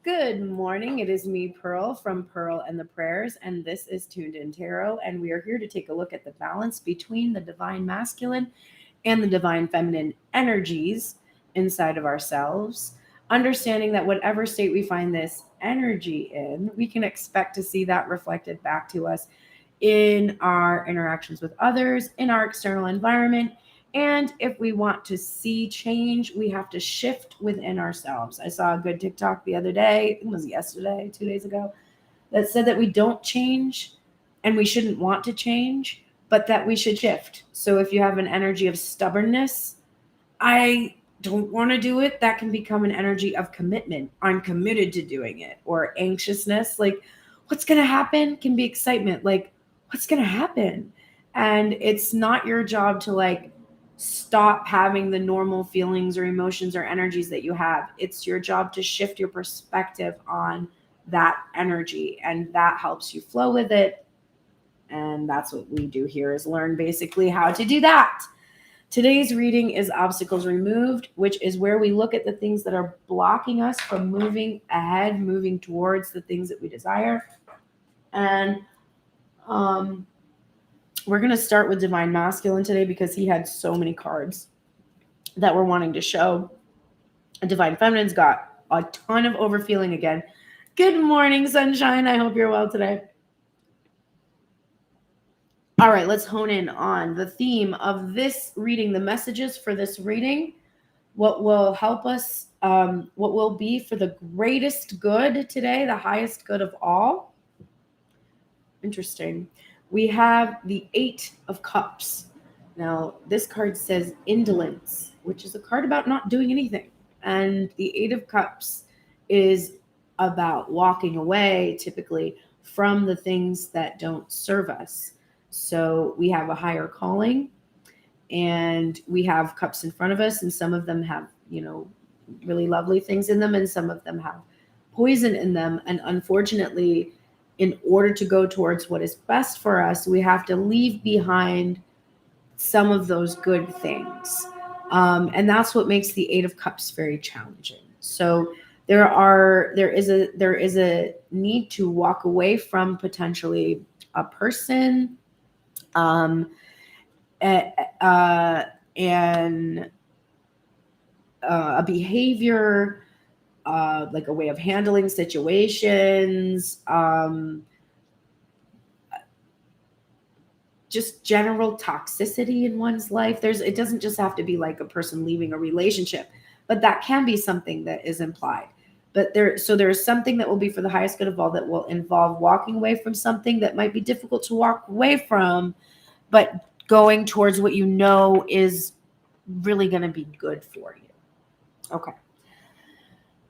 Good morning. It is me, Pearl, from Pearl and the Prayers, and this is Tuned In Tarot. And we are here to take a look at the balance between the divine masculine and the divine feminine energies inside of ourselves. Understanding that whatever state we find this energy in, we can expect to see that reflected back to us in our interactions with others, in our external environment. And if we want to see change, we have to shift within ourselves. I saw a good TikTok the other day, it was yesterday, 2 days ago, that said that we don't change and we shouldn't want to change, but that we should shift. So if you have an energy of stubbornness, I don't want to do it, that can become an energy of commitment. I'm committed to doing it. Or anxiousness, like what's going to happen, can be excitement, like what's going to happen. And it's not your job to like stop having the normal feelings or emotions or energies that you have. It's your job to shift your perspective on that energy, and that helps you flow with it. And that's what we do here, is learn basically how to do that. Today's reading is Obstacles Removed, which is where we look at the things that are blocking us from moving ahead, moving towards the things that we desire. And we're going to start with Divine Masculine today because he had so many cards that we're wanting to show. Divine Feminine's got a ton of overfeeling again. Good morning, sunshine. I hope you're well today. All right, let's hone in on the theme of this reading, the messages for this reading, what will help us, what will be for the greatest good today, the highest good of all. Interesting. We have the Eight of Cups. Now, this card says indolence, which is a card about not doing anything. And the Eight of Cups is about walking away, typically, from the things that don't serve us. So we have a higher calling, and we have cups in front of us, and some of them have, really lovely things in them, and some of them have poison in them. And unfortunately, in order to go towards what is best for us, we have to leave behind some of those good things. And that's what makes the Eight of Cups very challenging. So there is a need to walk away from potentially a person, and a behavior, like a way of handling situations, just general toxicity in one's life. It doesn't just have to be like a person leaving a relationship, but that can be something that is implied. But there's something that will be for the highest good of all, that will involve walking away from something that might be difficult to walk away from, but going towards what you know is really going to be good for you. Okay.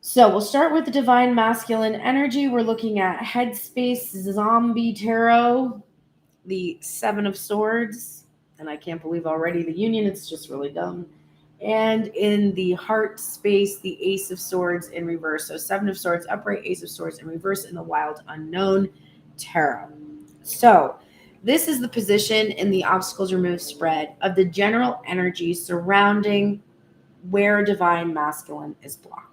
So we'll start with the Divine Masculine energy. We're looking at Headspace Zombie Tarot, the Seven of Swords, and I can't believe already the Union. It's just really dumb. And in the Heart Space, the Ace of Swords in reverse. So Seven of Swords upright, Ace of Swords in reverse in the Wild Unknown Tarot. So this is the position in the Obstacles Removed spread of the general energy surrounding where Divine Masculine is blocked.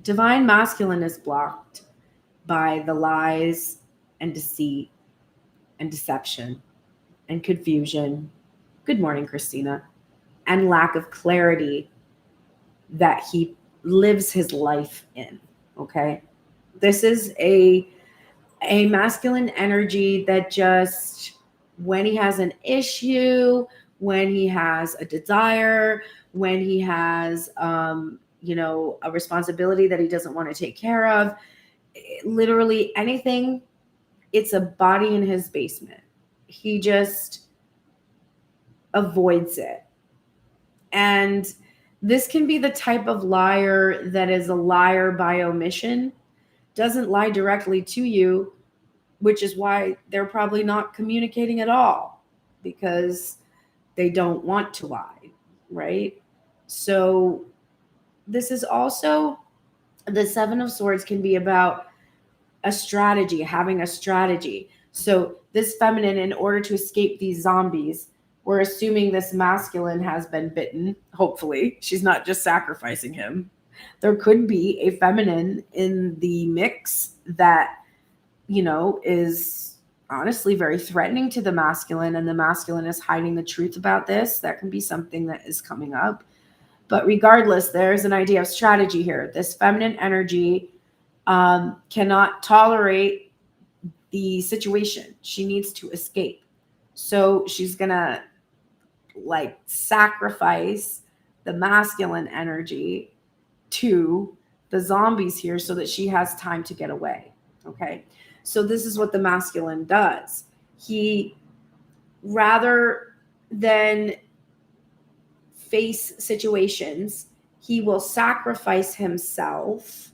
Divine Masculine is blocked by the lies and deceit and deception and confusion. Good morning, Christina. And lack of clarity that he lives his life in. Okay. This is a masculine energy that just, when he has an issue, when he has a desire, when he has, a responsibility that he doesn't want to take care of, literally anything, it's a body in his basement. He just avoids it. And this can be the type of liar that is a liar by omission, doesn't lie directly to you, which is why they're probably not communicating at all, because they don't want to lie, right? So this is also, the Seven of Swords can be about a strategy, having a strategy. So this feminine, in order to escape these zombies, we're assuming this masculine has been bitten. Hopefully, she's not just sacrificing him. There could be a feminine in the mix that, is honestly very threatening to the masculine, and the masculine is hiding the truth about this. That can be something that is coming up. But regardless, there's an idea of strategy here. This feminine energy cannot tolerate the situation. She needs to escape. So she's going to sacrifice the masculine energy to the zombies here so that she has time to get away. Okay. So this is what the masculine does. He, rather than face situations, he will sacrifice himself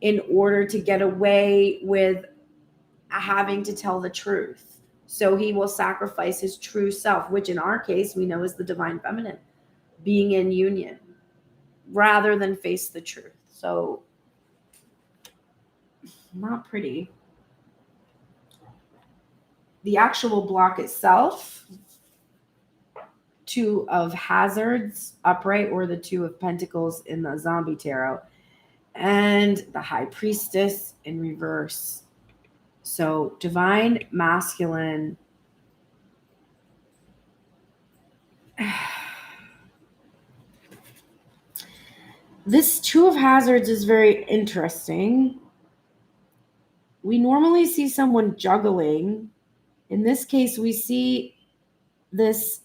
in order to get away with having to tell the truth. So he will sacrifice his true self, which in our case we know is the divine feminine, being in union, rather than face the truth. So not pretty. The actual block itself, 2 of hazards upright, or the 2 of pentacles in the zombie tarot, and the high priestess in reverse. So divine masculine. This 2 of hazards is very interesting. We normally see someone juggling. In this case, we see this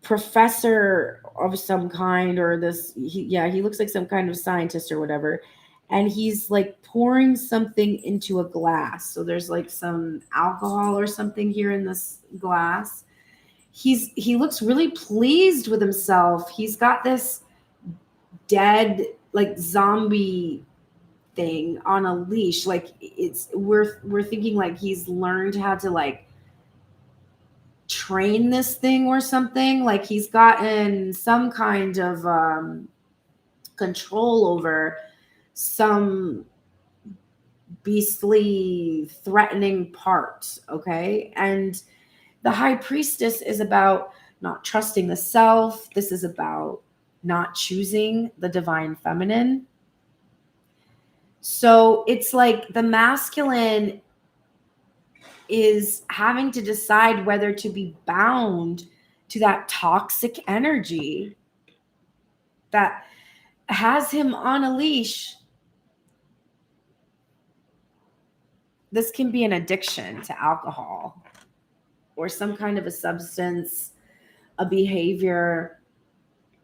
professor of some kind, or he looks like some kind of scientist or whatever. And he's pouring something into a glass. So there's some alcohol or something here in this glass. He looks really pleased with himself. He's got this dead zombie thing on a leash. We're thinking he's learned how to train this thing or something. He's gotten some kind of control over some beastly threatening part. Okay. And the high priestess is about not trusting the self. This is about not choosing the divine feminine. So it's the masculine is having to decide whether to be bound to that toxic energy that has him on a leash. This can be an addiction to alcohol or some kind of a substance, a behavior.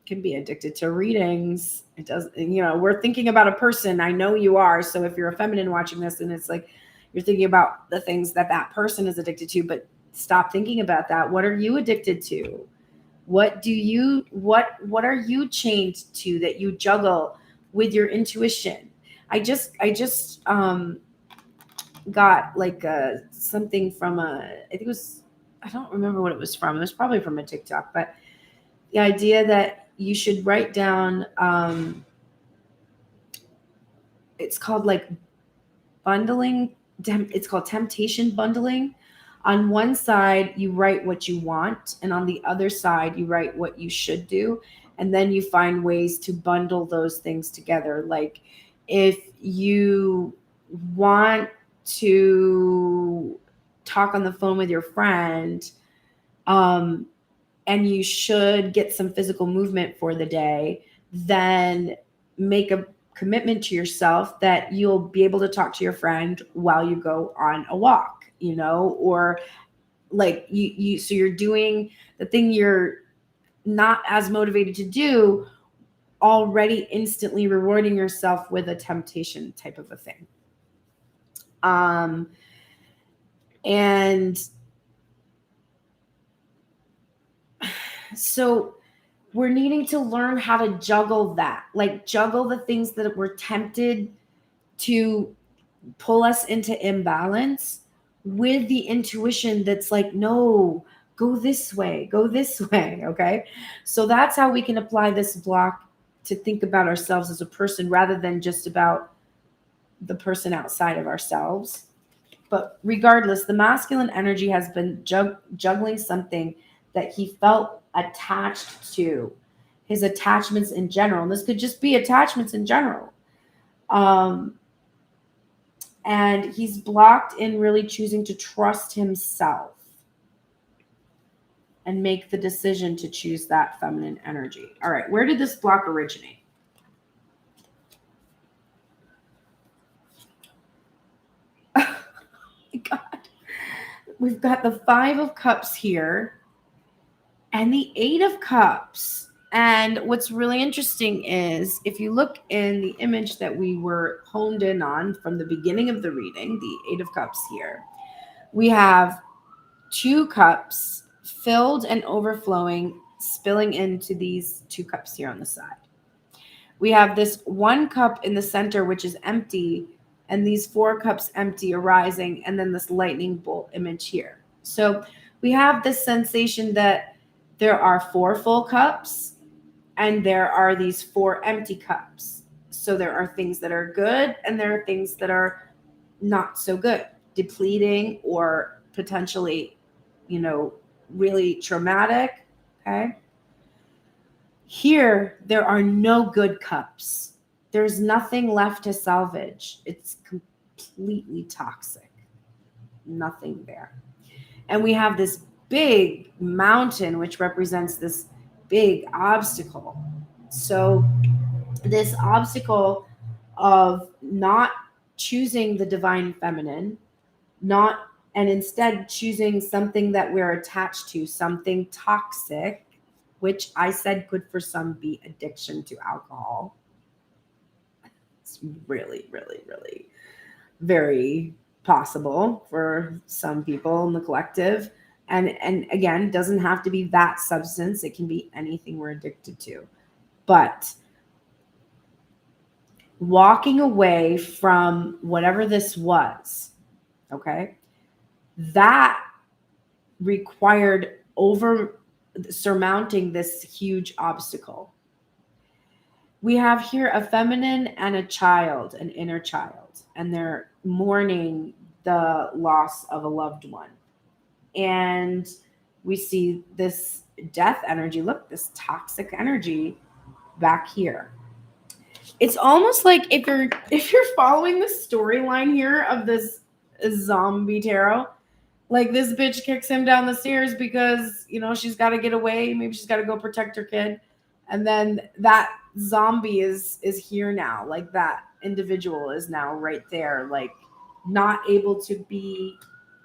Can be addicted to readings. It does, we're thinking about a person. I know you are. So if you're a feminine watching this, and it's you're thinking about the things that person is addicted to, but stop thinking about that. What are you addicted to? What are you chained to that you juggle with your intuition? I just got something from I don't remember what it was from. It was probably from a TikTok, but the idea that you should write down, it's called bundling. It's called temptation bundling. On one side, you write what you want, and on the other side, you write what you should do. And then you find ways to bundle those things together. If you want to talk on the phone with your friend, and you should get some physical movement for the day, then make a commitment to yourself that you'll be able to talk to your friend while you go on a walk, or so you're doing the thing you're not as motivated to do, already instantly rewarding yourself with a temptation type of a thing. And so we're needing to learn how to juggle that, juggle the things that we're tempted to pull us into imbalance with the intuition that's no, go this way. Okay. So that's how we can apply this block to think about ourselves as a person rather than just about the person outside of ourselves. But regardless, the masculine energy has been juggling something that he felt attached to, his attachments in general. And this could just be attachments in general. And he's blocked in really choosing to trust himself and make the decision to choose that feminine energy. All right, where did this block originate? Oh my God. We've got the 5 of Cups here and the 8 of Cups. And what's really interesting is if you look in the image that we were honed in on from the beginning of the reading, the 8 of Cups here, we have 2 cups filled and overflowing, spilling into these 2 cups here on the side. We have this 1 cup in the center, which is empty, and these 4 cups empty arising, and then this lightning bolt image here. So we have this sensation that there are 4 full cups and there are these 4 empty cups. So there are things that are good and there are things that are not so good, depleting or potentially, really traumatic. Okay. Here, there are no good cups. There's nothing left to salvage. It's completely toxic. Nothing there. And we have this big mountain, which represents this big obstacle. So this obstacle of not choosing the divine feminine, and instead choosing something that we're attached to, something toxic, which I said could for some be addiction to alcohol. It's really, really, really very possible for some people in the collective. And again, doesn't have to be that substance. It can be anything we're addicted to. But walking away from whatever this was, okay, that required surmounting this huge obstacle. We have here a feminine and a child, an inner child, and they're mourning the loss of a loved one. And we see this death energy. Look, this toxic energy back here. It's almost like if you're following the storyline here of this zombie tarot, like this bitch kicks him down the stairs because, she's got to get away. Maybe she's got to go protect her kid. And then that zombie is here now. Like that individual is now right there, like not able to be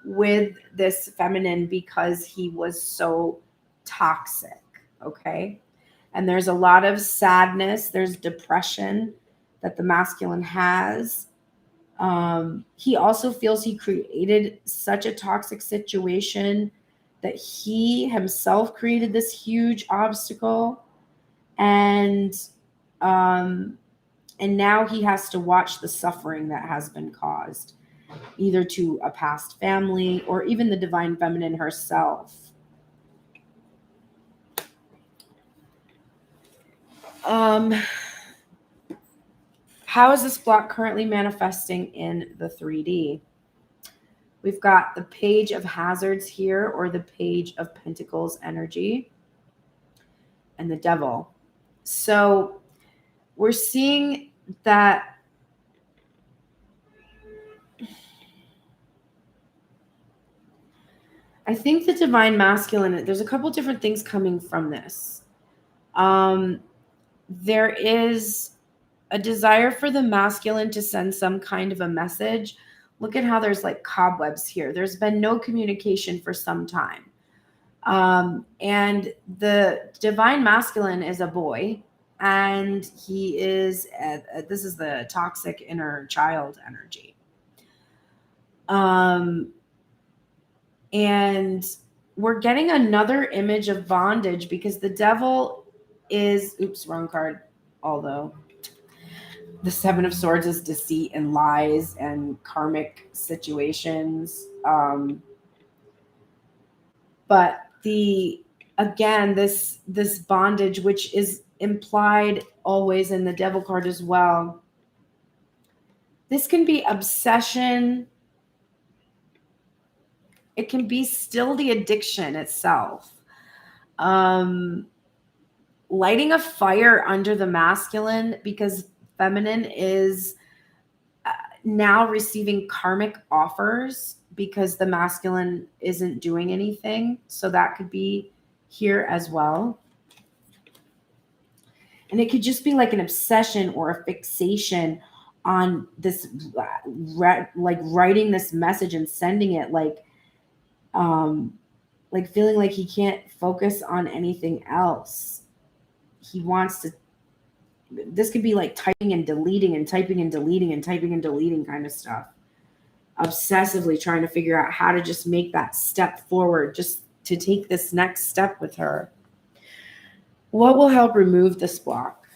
with this feminine because he was so toxic. Okay. And there's a lot of sadness. There's depression that the masculine has. He also feels he created such a toxic situation that he himself created this huge obstacle. And now he has to watch the suffering that has been caused, either to a past family or even the divine feminine herself. How is this block currently manifesting in the 3D? We've got the Page of Hazards here, or the Page of Pentacles energy, and the Devil. So we're seeing that I think the divine masculine, there's a couple different things coming from this. There is a desire for the masculine to send some kind of a message. Look at how there's like cobwebs here. There's been no communication for some time. And the divine masculine is a boy, and he is, this is the toxic inner child energy. And we're getting another image of bondage because the devil is, wrong card, although the 7 of Swords is deceit and lies and karmic situations. But this bondage, which is implied always in the Devil card as well. This can be obsession. It can be still the addiction itself. lighting a fire under the masculine, because feminine is now receiving karmic offers because the masculine isn't doing anything. So that could be here as well. And it could just be like an obsession or a fixation on this, like writing this message and sending it, like feeling like he can't focus on anything else. He wants to, this could be like typing and deleting and typing and deleting and typing and deleting kind of stuff. Obsessively trying to figure out how to just make that step forward, just to take this next step with her. What will help remove this block?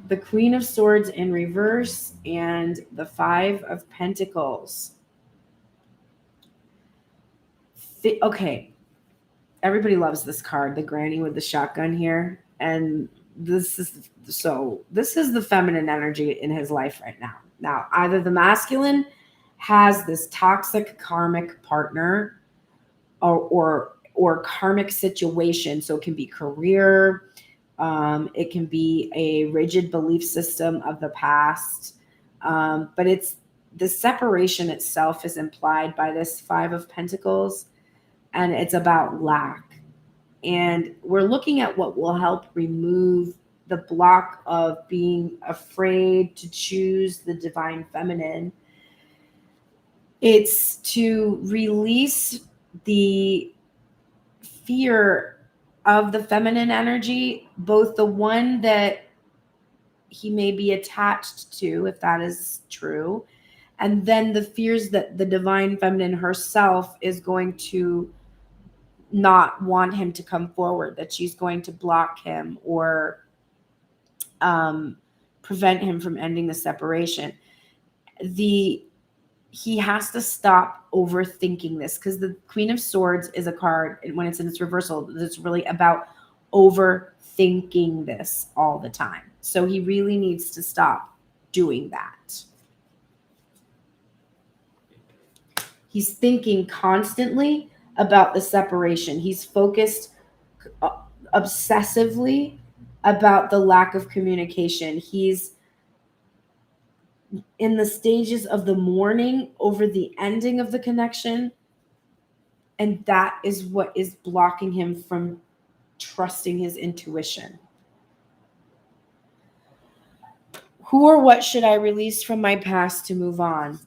The Queen of Swords in reverse and the Five of Pentacles. Okay. Everybody loves this card, the granny with the shotgun here. And this is the feminine energy in his life right now. Now, either the masculine has this toxic karmic partner or karmic situation. So it can be career, it can be a rigid belief system of the past. But it's the separation itself is implied by this Five of Pentacles, and it's about lack. And we're looking at what will help remove the block of being afraid to choose the divine feminine. It's to release the fear of the feminine energy, both the one that he may be attached to, if that is true, and then the fears that the divine feminine herself is going to not want him to come forward, that she's going to block him or prevent him from ending the separation. He has to stop overthinking this, because the Queen of Swords is a card, and when it's in its reversal, it's really about overthinking this all the time. So he really needs to stop doing that. He's thinking constantly about the separation. He's focused obsessively about the lack of communication. He's in the stages of the mourning over the ending of the connection. And that is what is blocking him from trusting his intuition. Who or what should I release from my past to move on?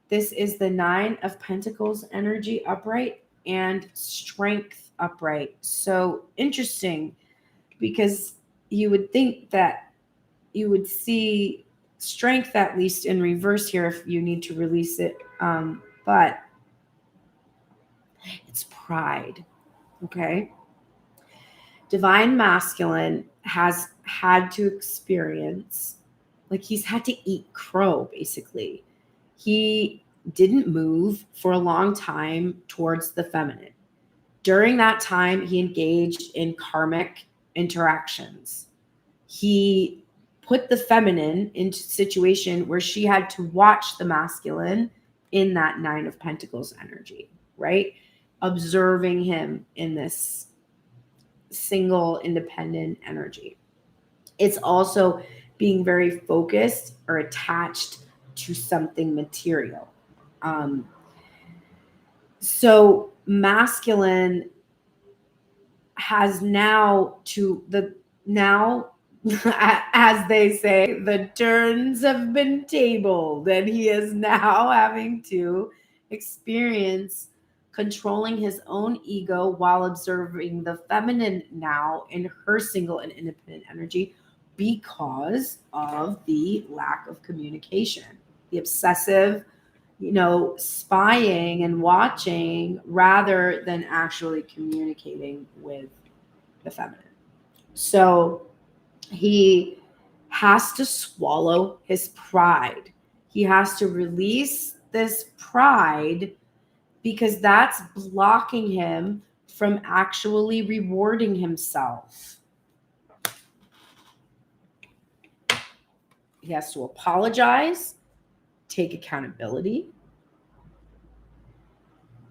This is the Nine of Pentacles energy upright and Strength upright. So interesting, because you would think that you would see Strength at least in reverse here if you need to release it. But it's pride. Okay. Divine masculine has had to experience, like he's had to eat crow, basically. He didn't move for a long time towards the feminine. During that time, he engaged in karmic interactions. He put the feminine into a situation where she had to watch the masculine in that Nine of Pentacles energy, right? Observing him in this single independent energy. It's also being very focused or attached to something material. So masculine has now as they say, the turns have been tabled, and he is now having to experience controlling his own ego while observing the feminine now in her single and independent energy, because of the lack of communication, the obsessive, spying and watching rather than actually communicating with the feminine. So he has to swallow his pride. He has to release this pride, because that's blocking him from actually rewarding himself. He has to apologize, take accountability,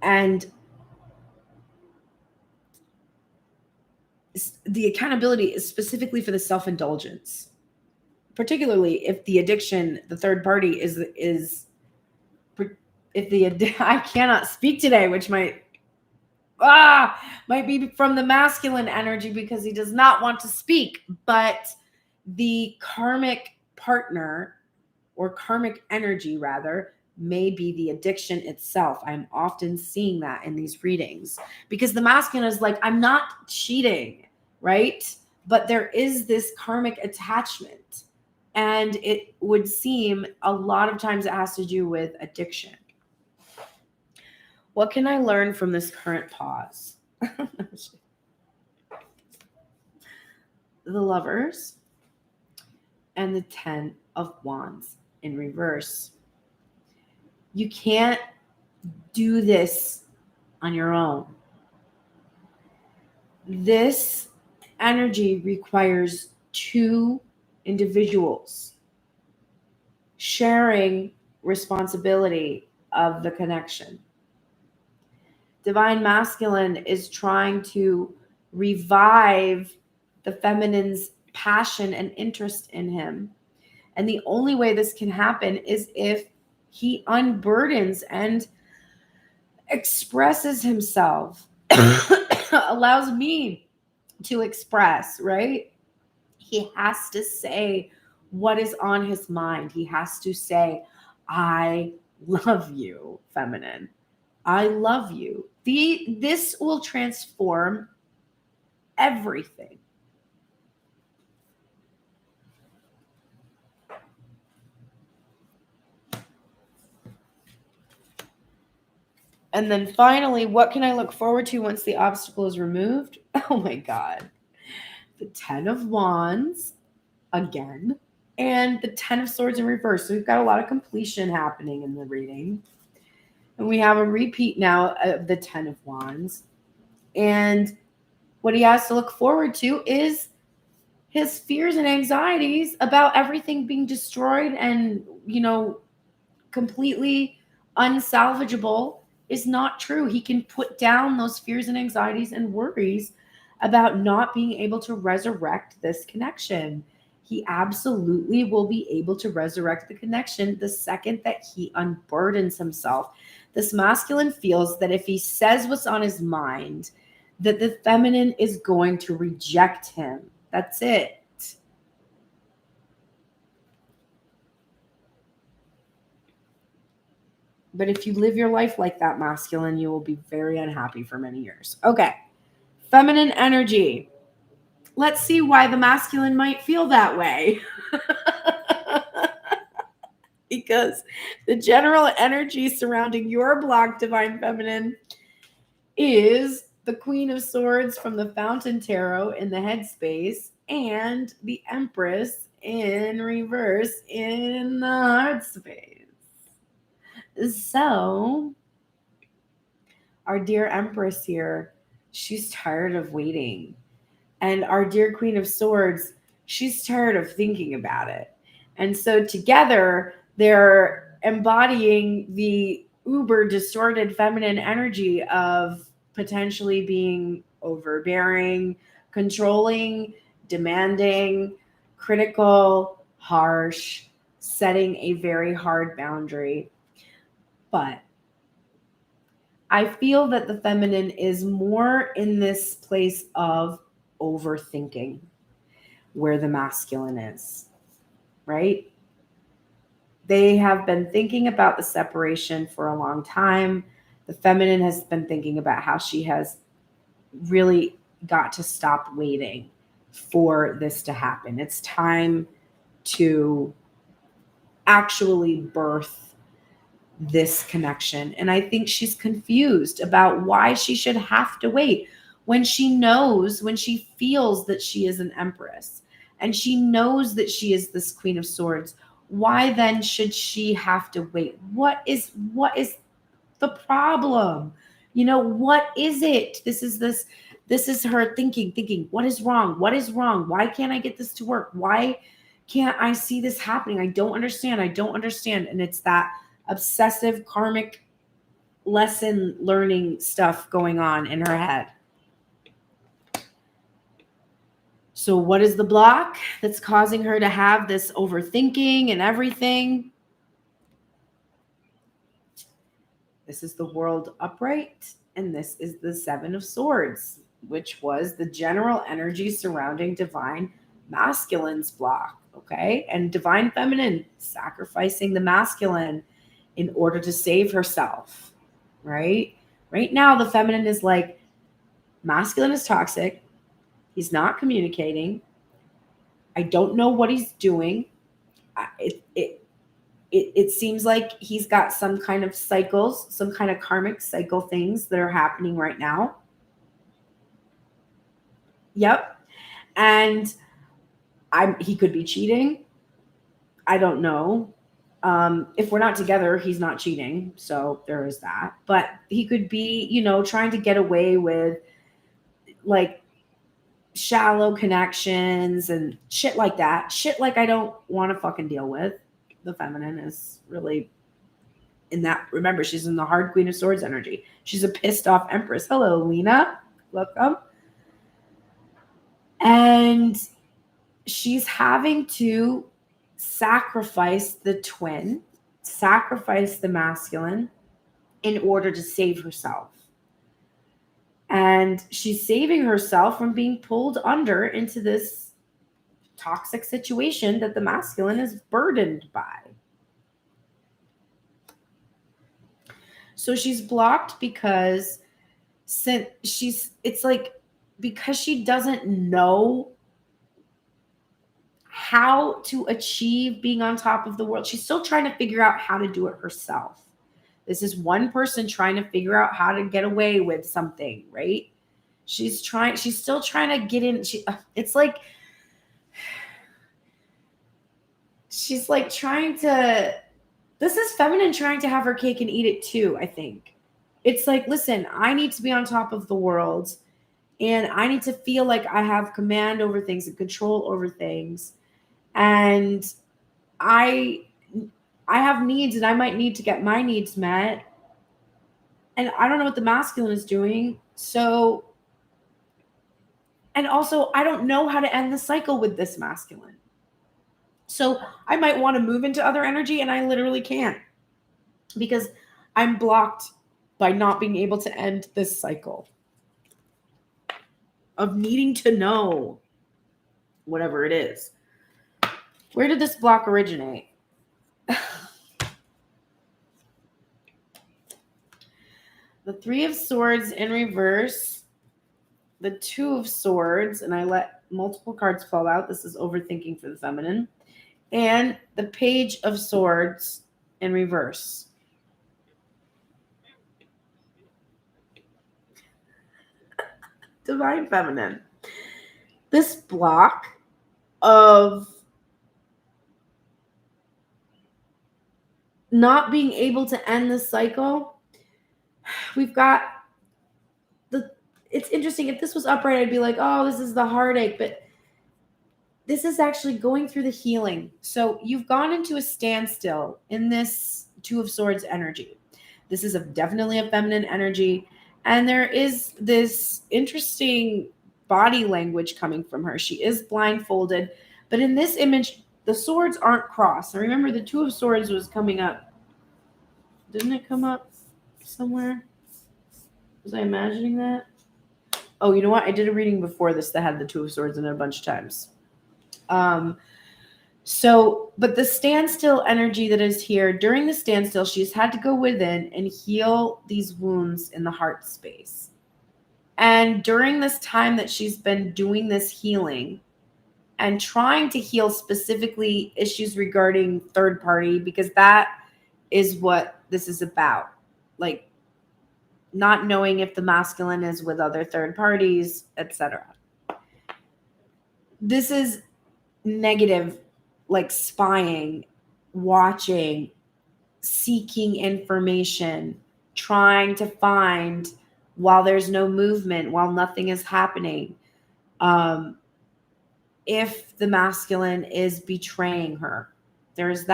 and the accountability is specifically for the self-indulgence, particularly if the addiction, the third party is if the I cannot speak today, which might be from the masculine energy because he does not want to speak, but the karmic partner or karmic energy rather may be the addiction itself. I'm often seeing that in these readings because the masculine is like, I'm not cheating, right? But there is this karmic attachment, and it would seem a lot of times it has to do with addiction. What can I learn from this current pause? The Lovers and the 10 of Wands in reverse. You can't do this on your own. This energy requires two individuals sharing responsibility of the connection. Divine Masculine is trying to revive the feminine's passion and interest in him. And the only way this can happen is if he unburdens and expresses himself, allows me to express, right? He has to say what is on his mind. He has to say, I love you, feminine. I love you. This will transform everything. And then finally, what can I look forward to once the obstacle is removed? Oh my God. The 10 of Wands again, and the 10 of Swords in reverse. So we've got a lot of completion happening in the reading. And we have a repeat now of the 10 of Wands. And what he has to look forward to is his fears and anxieties about everything being destroyed and, completely unsalvageable is not true. He can put down those fears and anxieties and worries about not being able to resurrect this connection. He absolutely will be able to resurrect the connection the second that he unburdens himself. This masculine feels that if he says what's on his mind, that the feminine is going to reject him. That's it. But if you live your life like that, masculine, you will be very unhappy for many years. Okay. Feminine energy. Let's see why the masculine might feel that way. Because the general energy surrounding your block, Divine Feminine, is the Queen of Swords from the Fountain Tarot in the headspace and the Empress in reverse in the heart space. So, our dear Empress here, she's tired of waiting. And our dear Queen of Swords, she's tired of thinking about it. And so together, they're embodying the uber distorted feminine energy of potentially being overbearing, controlling, demanding, critical, harsh, setting a very hard boundary. But I feel that the feminine is more in this place of overthinking where the masculine is, right? They have been thinking about the separation for a long time. The feminine has been thinking about how she has really got to stop waiting for this to happen. It's time to actually birth this connection. And I think she's confused about why she should have to wait when she feels that she is an empress and she knows that she is this Queen of Swords. Why then should she have to wait? What is the problem? What is it? This is her thinking, what is wrong? What is wrong? Why can't I get this to work? Why can't I see this happening? I don't understand. And it's that obsessive karmic lesson learning stuff going on in her head. So what is the block that's causing her to have this overthinking and everything? This is the world upright, and this is the Seven of Swords, which was the general energy surrounding divine masculine's block, okay? And divine feminine sacrificing the masculine in order to save herself, right? Right now, the feminine is like, masculine is toxic. He's not communicating. I don't know what he's doing. It seems like he's got some kind of cycles, some kind of karmic cycle things that are happening right now. Yep. And he could be cheating. I don't know. If we're not together, he's not cheating. So there is that. But he could be, trying to get away with like shallow connections and shit like that. Shit like I don't want to fucking deal with. The feminine is really in that. Remember, she's in the hard Queen of Swords energy. She's a pissed off Empress. Hello, Lena. Welcome. And she's having to sacrifice the twin, sacrifice the masculine in order to save herself. And she's saving herself from being pulled under into this toxic situation that the masculine is burdened by. So she's blocked because because she doesn't know how to achieve being on top of the world. She's still trying to figure out how to do it herself. This is one person trying to figure out how to get away with something, right? She's still trying to get in. It's like, she's like trying to, this is feminine trying to have her cake and eat it too, I think. It's like, listen, I need to be on top of the world and I need to feel like I have command over things and control over things. And I have needs and I might need to get my needs met. And I don't know what the masculine is doing. So, and also I don't know how to end the cycle with this masculine. So I might want to move into other energy and I literally can't because I'm blocked by not being able to end this cycle of needing to know whatever it is. Where did this block originate? The Three of Swords in reverse, the Two of Swords, and I let multiple cards fall out. This is overthinking for the feminine. And the Page of Swords in reverse. Divine feminine. This block of not being able to end the cycle, we've got it's interesting. If this was upright, I'd be like, oh, this is the heartache, but this is actually going through the healing. So you've gone into a standstill in this Two of Swords energy. This is definitely a feminine energy. And there is this interesting body language coming from her. She is blindfolded. But in this image, the swords aren't crossed. Now remember, the Two of Swords was coming up. Didn't it come up somewhere? Was I imagining that? Oh, you know what? I did a reading before this that had the Two of Swords in it a bunch of times. But the standstill energy that is here, during the standstill, she's had to go within and heal these wounds in the heart space. And during this time that she's been doing this healing and trying to heal specifically issues regarding third party, because that is what this is about. Like, not knowing if the masculine is with other third parties, etc. This is negative, like spying, watching, seeking information, trying to find while there's no movement, while nothing is happening. If the masculine is betraying her, there's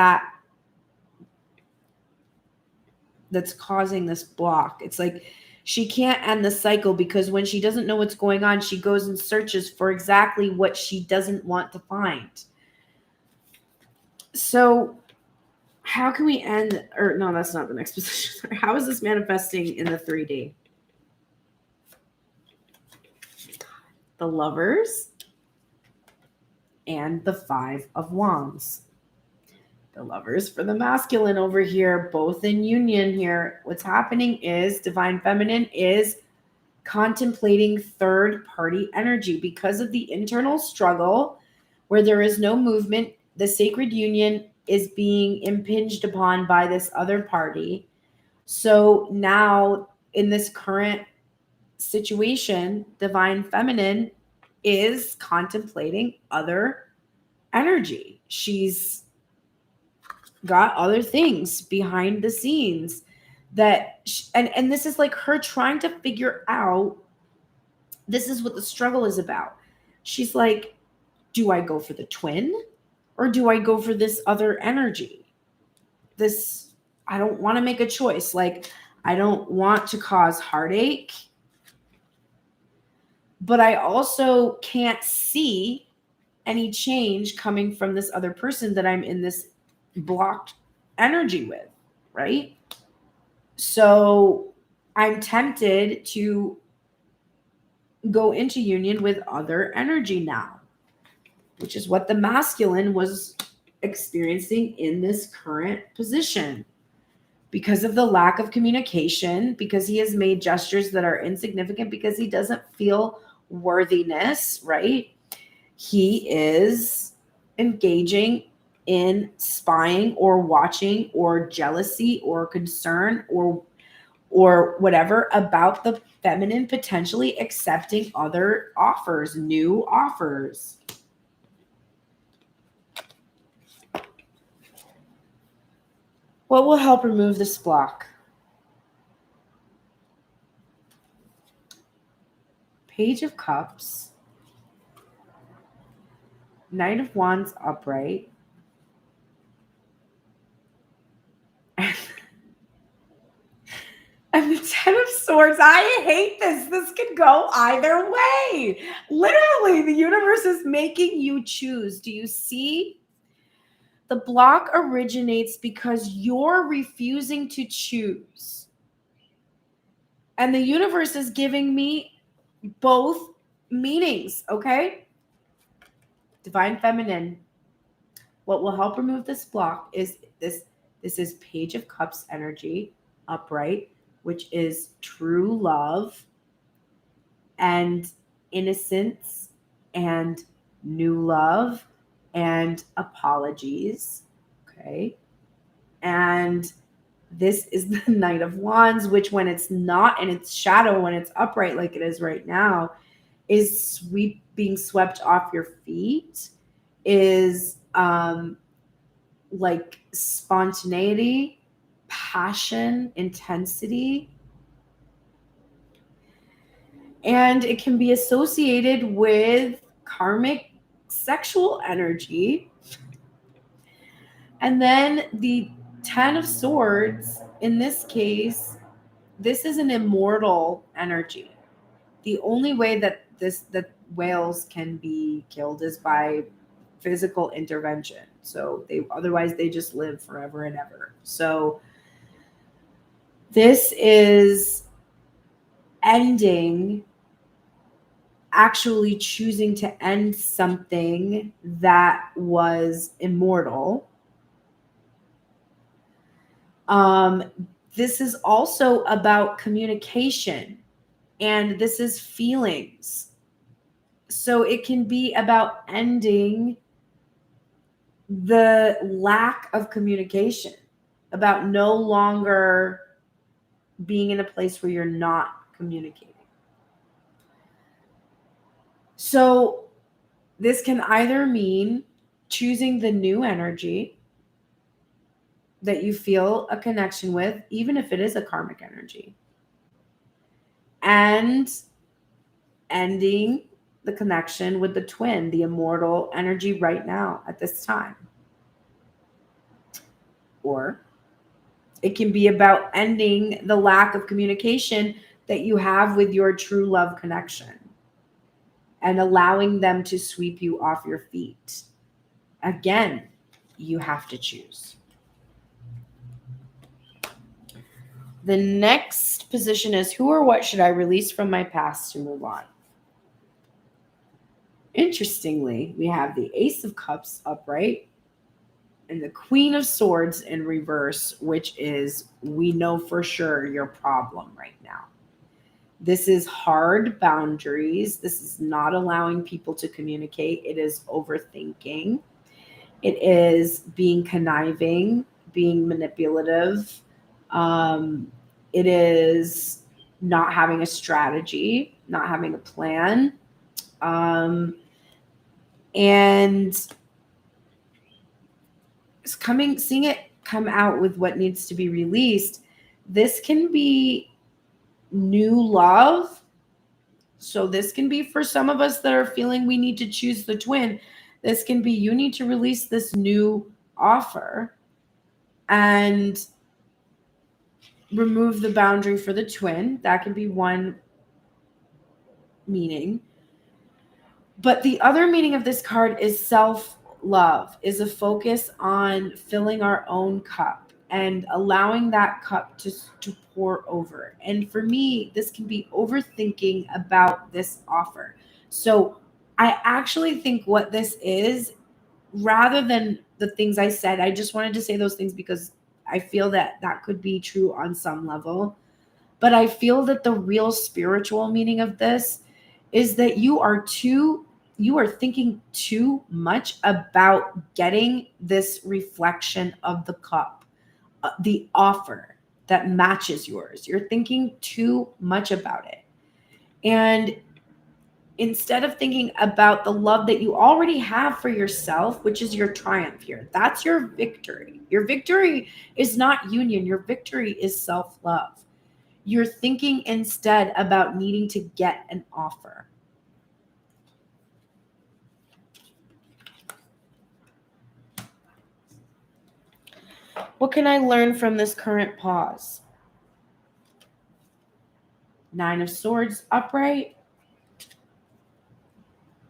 that's causing this block. It's like She can't end the cycle because when she doesn't know what's going on, she goes and searches for exactly what she doesn't want to find. So how can we end, or no, that's not the next position. How is this manifesting in the 3D? The Lovers and the Five of Wands. The Lovers for the masculine over here, both in union here. What's happening is Divine Feminine is contemplating third-party energy because of the internal struggle where there is no movement. The sacred union is being impinged upon by this other party. So now in this current situation, Divine Feminine is contemplating other energy. She's got other things behind the scenes that and this is like her trying to figure out, this is what the struggle is about. She's like, do I go for the twin or do I go for this other energy? This, I don't want to make a choice. Like, I don't want to cause heartache, but I also can't see any change coming from this other person that I'm in this blocked energy with, right? So I'm tempted to go into union with other energy now, which is what the masculine was experiencing in this current position. Because of the lack of communication, because he has made gestures that are insignificant, because he doesn't feel worthiness, right? He is engaging in spying or watching or jealousy or concern or whatever about the feminine potentially accepting other offers, new offers. What will help remove this block? Page of Cups, Knight of Wands upright, and the Ten of Swords. I hate this. This could go either way. Literally, the universe is making you choose. Do you see? The block originates because you're refusing to choose. And the universe is giving me both meanings, okay? Divine Feminine. What will help remove this block is this. This is Page of Cups energy, upright, which is true love and innocence and new love and apologies. Okay. And this is the Knight of Wands, which when it's not in its shadow, when it's upright like it is right now, is being swept off your feet, is like spontaneity, passion, intensity. And it can be associated with karmic sexual energy. And then the Ten of Swords, in this case, this is an immortal energy. The only way that whales can be killed is by physical intervention. So otherwise they just live forever and ever. So this is ending, actually choosing to end something that was immortal. This is also about communication, and this is feelings. So it can be about ending the lack of communication, about no longer being in a place where you're not communicating. So this can either mean choosing the new energy that you feel a connection with, even if it is a karmic energy, and ending the connection with the twin, the immortal energy right now at this time. Or it can be about ending the lack of communication that you have with your true love connection and allowing them to sweep you off your feet. Again, you have to choose. The next position is who or what should I release from my past to move on? Interestingly, we have the Ace of Cups upright and the Queen of Swords in reverse, which is we know for sure your problem right now. This is hard boundaries. This is not allowing people to communicate. It is overthinking. It is being conniving, being manipulative. It is not having a strategy, not having a plan. And seeing it come out with what needs to be released. This can be new love. So this can be for some of us that are feeling we need to choose the twin. This can be you need to release this new offer and remove the boundary for the twin. That can be one meaning. But the other meaning of this card is self-love, is a focus on filling our own cup and allowing that cup to pour over. And for me, this can be overthinking about this offer. So I actually think what this is, rather than the things I said, I just wanted to say those things because I feel that that could be true on some level. But I feel that the real spiritual meaning of this is that you are thinking too much about getting this reflection of the cup, the offer that matches yours. You're thinking too much about it. And instead of thinking about the love that you already have for yourself, which is your triumph here, that's your victory. Your victory is not union. Your victory is self-love. You're thinking instead about needing to get an offer. What can I learn from this current pause? Nine of Swords upright.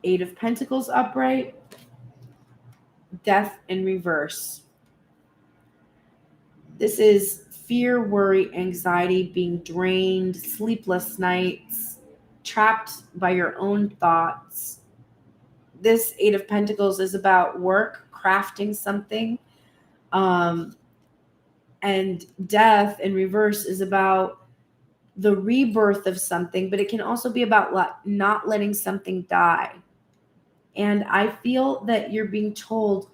Eight of Pentacles upright. Death in reverse. This is fear, worry, anxiety, being drained, sleepless nights, trapped by your own thoughts. This Eight of Pentacles is about work, crafting something. And death in reverse is about the rebirth of something, but it can also be about not letting something die. And I feel that you're being told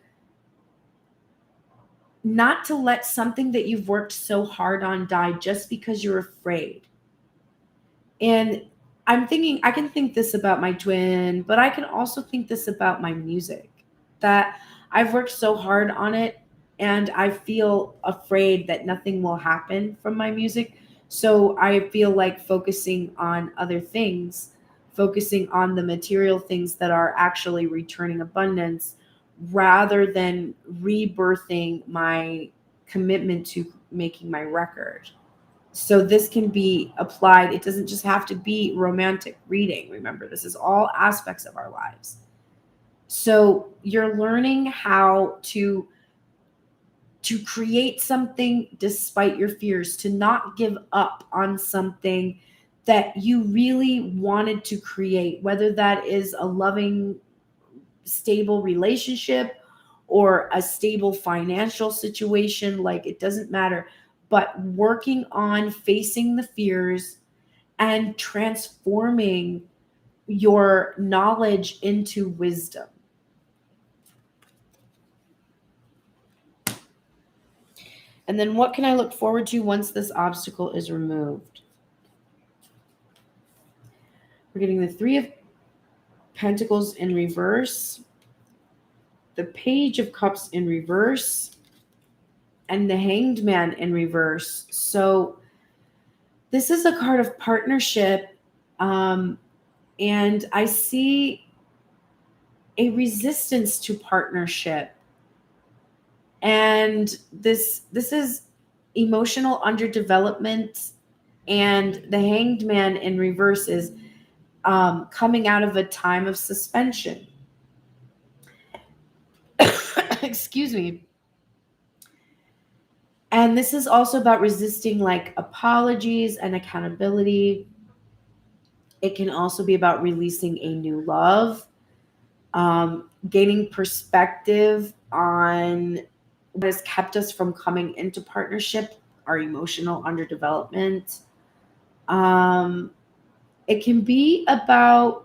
not to let something that you've worked so hard on die just because you're afraid. And I'm thinking, I can think this about my twin, but I can also think this about my music, that I've worked so hard on it and I feel afraid that nothing will happen from my music. So I feel like focusing on other things, focusing on the material things that are actually returning abundance, rather than rebirthing my commitment to making my record. So this can be applied. It doesn't just have to be romantic reading. Remember, this is all aspects of our lives. So you're learning how to create something despite your fears, to not give up on something that you really wanted to create, whether that is a loving, stable relationship or a stable financial situation. Like, it doesn't matter, but working on facing the fears and transforming your knowledge into wisdom. And then what can I look forward to once this obstacle is removed? We're getting the Three of Pentacles in reverse, the Page of Cups in reverse, and the Hanged Man in reverse. So this is a card of partnership, and I see a resistance to partnership. And this is emotional underdevelopment. And the Hanged Man in reverse is coming out of a time of suspension. Excuse me. And this is also about resisting like apologies and accountability. It can also be about releasing a new love, gaining perspective on what has kept us from coming into partnership, our emotional underdevelopment. It can be about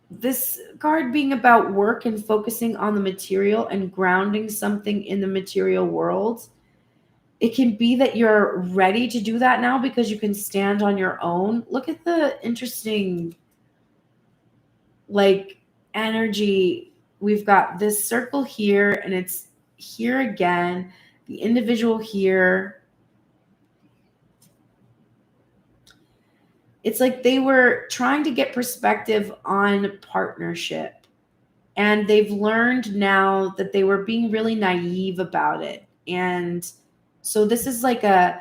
this card being about work and focusing on the material and grounding something in the material world. It can be that you're ready to do that now because you can stand on your own. Look at the interesting like energy. We've got this circle here and it's here again, the individual here. It's like they were trying to get perspective on partnership, and they've learned now that they were being really naive about it. And so this is like a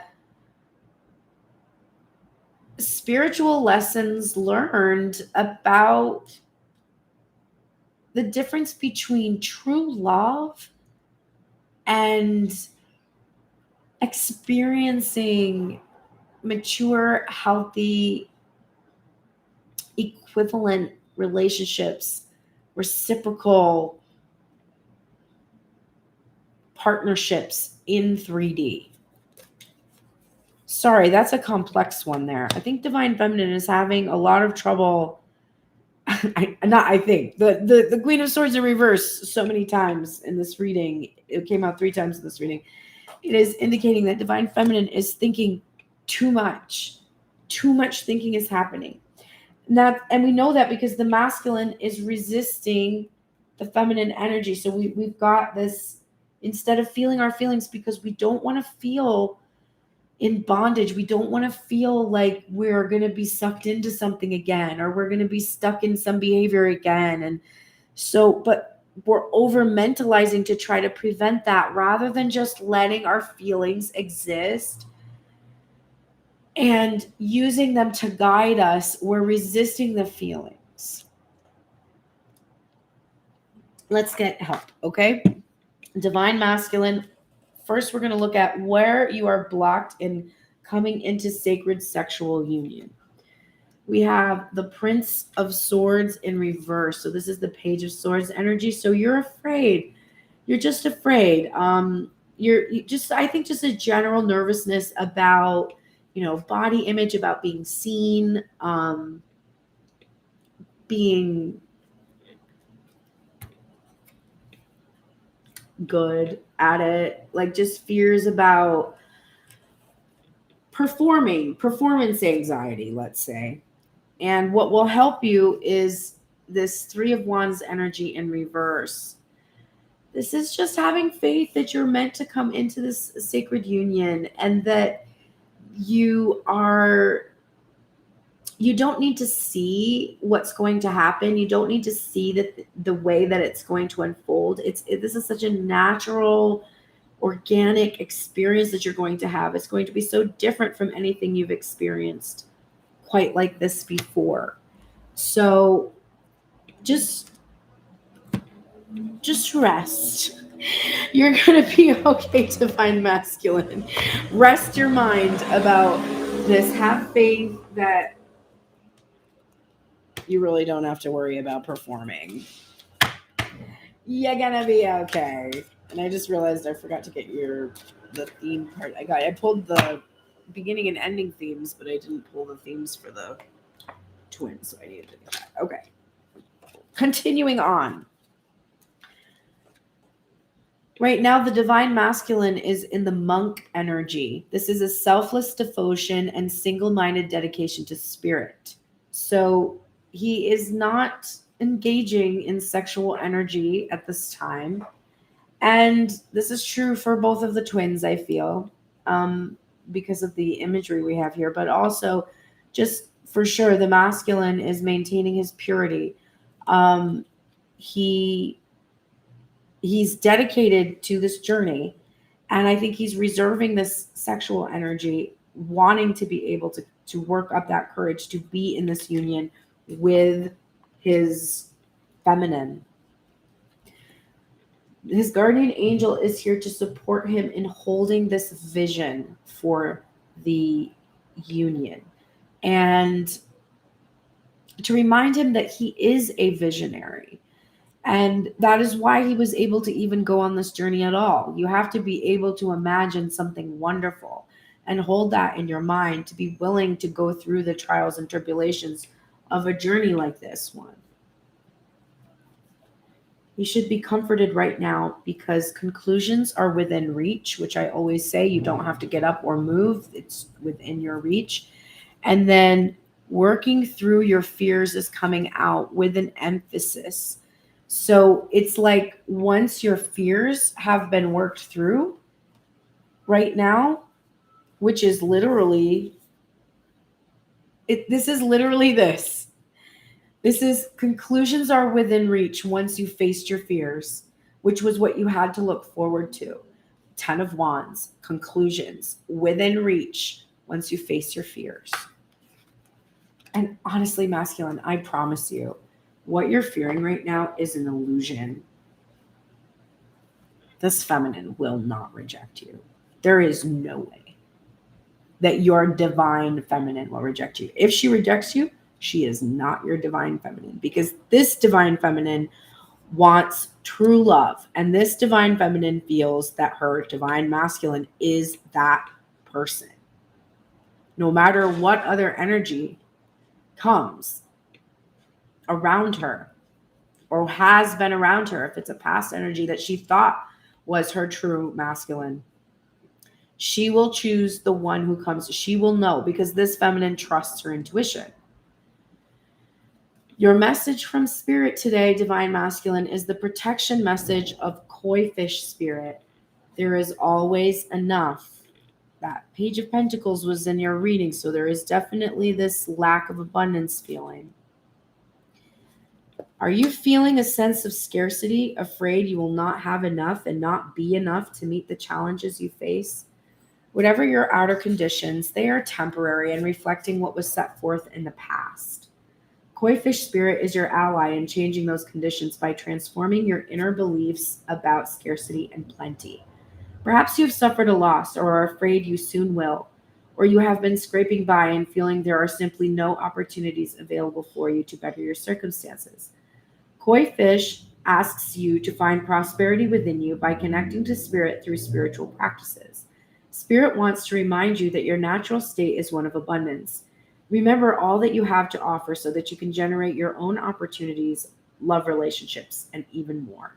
spiritual lessons learned about the difference between true love and experiencing mature, healthy, equivalent relationships, reciprocal partnerships in 3D. Sorry, that's a complex one there. I think Divine Feminine is having a lot of trouble. The Queen of Swords in reverse so many times in this reading. It came out 3 times in this reading. It is indicating that Divine Feminine is thinking too much. Too much thinking is happening. And we know that because the masculine is resisting the feminine energy. So we've got this, instead of feeling our feelings, because we don't want to feel in bondage. We don't want to feel like we're going to be sucked into something again, or we're going to be stuck in some behavior again. And so, but we're over mentalizing to try to prevent that rather than just letting our feelings exist and using them to guide us. We're resisting the feelings. Let's get help, okay? Divine Masculine. First, we're going to look at where you are blocked in coming into sacred sexual union. We have the Prince of Swords in reverse. So this is the Page of Swords energy. So you're afraid. You're just afraid. I think just a general nervousness about, body image, about being seen, being good at it, like just fears about performance anxiety, let's say. And what will help you is this 3 of Wands energy in reverse. This is just having faith that you're meant to come into this sacred union, and that you don't need to see what's going to happen. You don't need to see that the way that it's going to unfold. This is such a natural, organic experience that you're going to have. It's going to be so different from anything you've experienced quite like this before. So just rest. You're going to be okay, Divine Masculine. Rest your mind about this. Have faith that you really don't have to worry about performing. You're going to be okay. And I just realized I forgot to get the theme part. I pulled the beginning and ending themes, but I didn't pull the themes for the twins, so I needed to do that. Okay. Continuing on. Right now, the Divine Masculine is in the monk energy. This is a selfless devotion and single-minded dedication to spirit. So he is not engaging in sexual energy at this time. And this is true for both of the twins, I feel, because of the imagery we have here. But also, just for sure, the masculine is maintaining his purity. He's dedicated to this journey, And I think he's reserving this sexual energy, wanting to be able to work up that courage to be in this union with his feminine. His guardian angel is here to support him in holding this vision for the union and to remind him that he is a visionary. And that is why he was able to even go on this journey at all. You have to be able to imagine something wonderful and hold that in your mind to be willing to go through the trials and tribulations of a journey like this one. You should be comforted right now because conclusions are within reach, which I always say you don't have to get up or move, it's within your reach. And then working through your fears is coming out with an emphasis. So it's like once your fears have been worked through right now, which is literally, this is literally this. This is conclusions are within reach once you faced your fears, which was what you had to look forward to. 10 of Wands, conclusions within reach once you face your fears. And honestly, masculine, I promise you, what you're fearing right now is an illusion. This feminine will not reject you. There is no way that your divine feminine will reject you. If she rejects you, she is not your divine feminine because this divine feminine wants true love. And this divine feminine feels that her divine masculine is that person. No matter what other energy comes around her or has been around her, if it's a past energy that she thought was her true masculine, she will choose the one who comes. She will know because this feminine trusts her intuition. Your message from spirit today, divine masculine, is the protection message of koi fish spirit. There is always enough. That Page of Pentacles was in your reading, so there is definitely this lack of abundance feeling. Are you feeling a sense of scarcity, afraid you will not have enough and not be enough to meet the challenges you face? Whatever your outer conditions, they are temporary and reflecting what was set forth in the past. Koi fish spirit is your ally in changing those conditions by transforming your inner beliefs about scarcity and plenty. Perhaps you've suffered a loss or are afraid you soon will, or you have been scraping by and feeling there are simply no opportunities available for you to better your circumstances. Koi fish asks you to find prosperity within you by connecting to spirit through spiritual practices. Spirit wants to remind you that your natural state is one of abundance. Remember all that you have to offer so that you can generate your own opportunities, love relationships, and even more.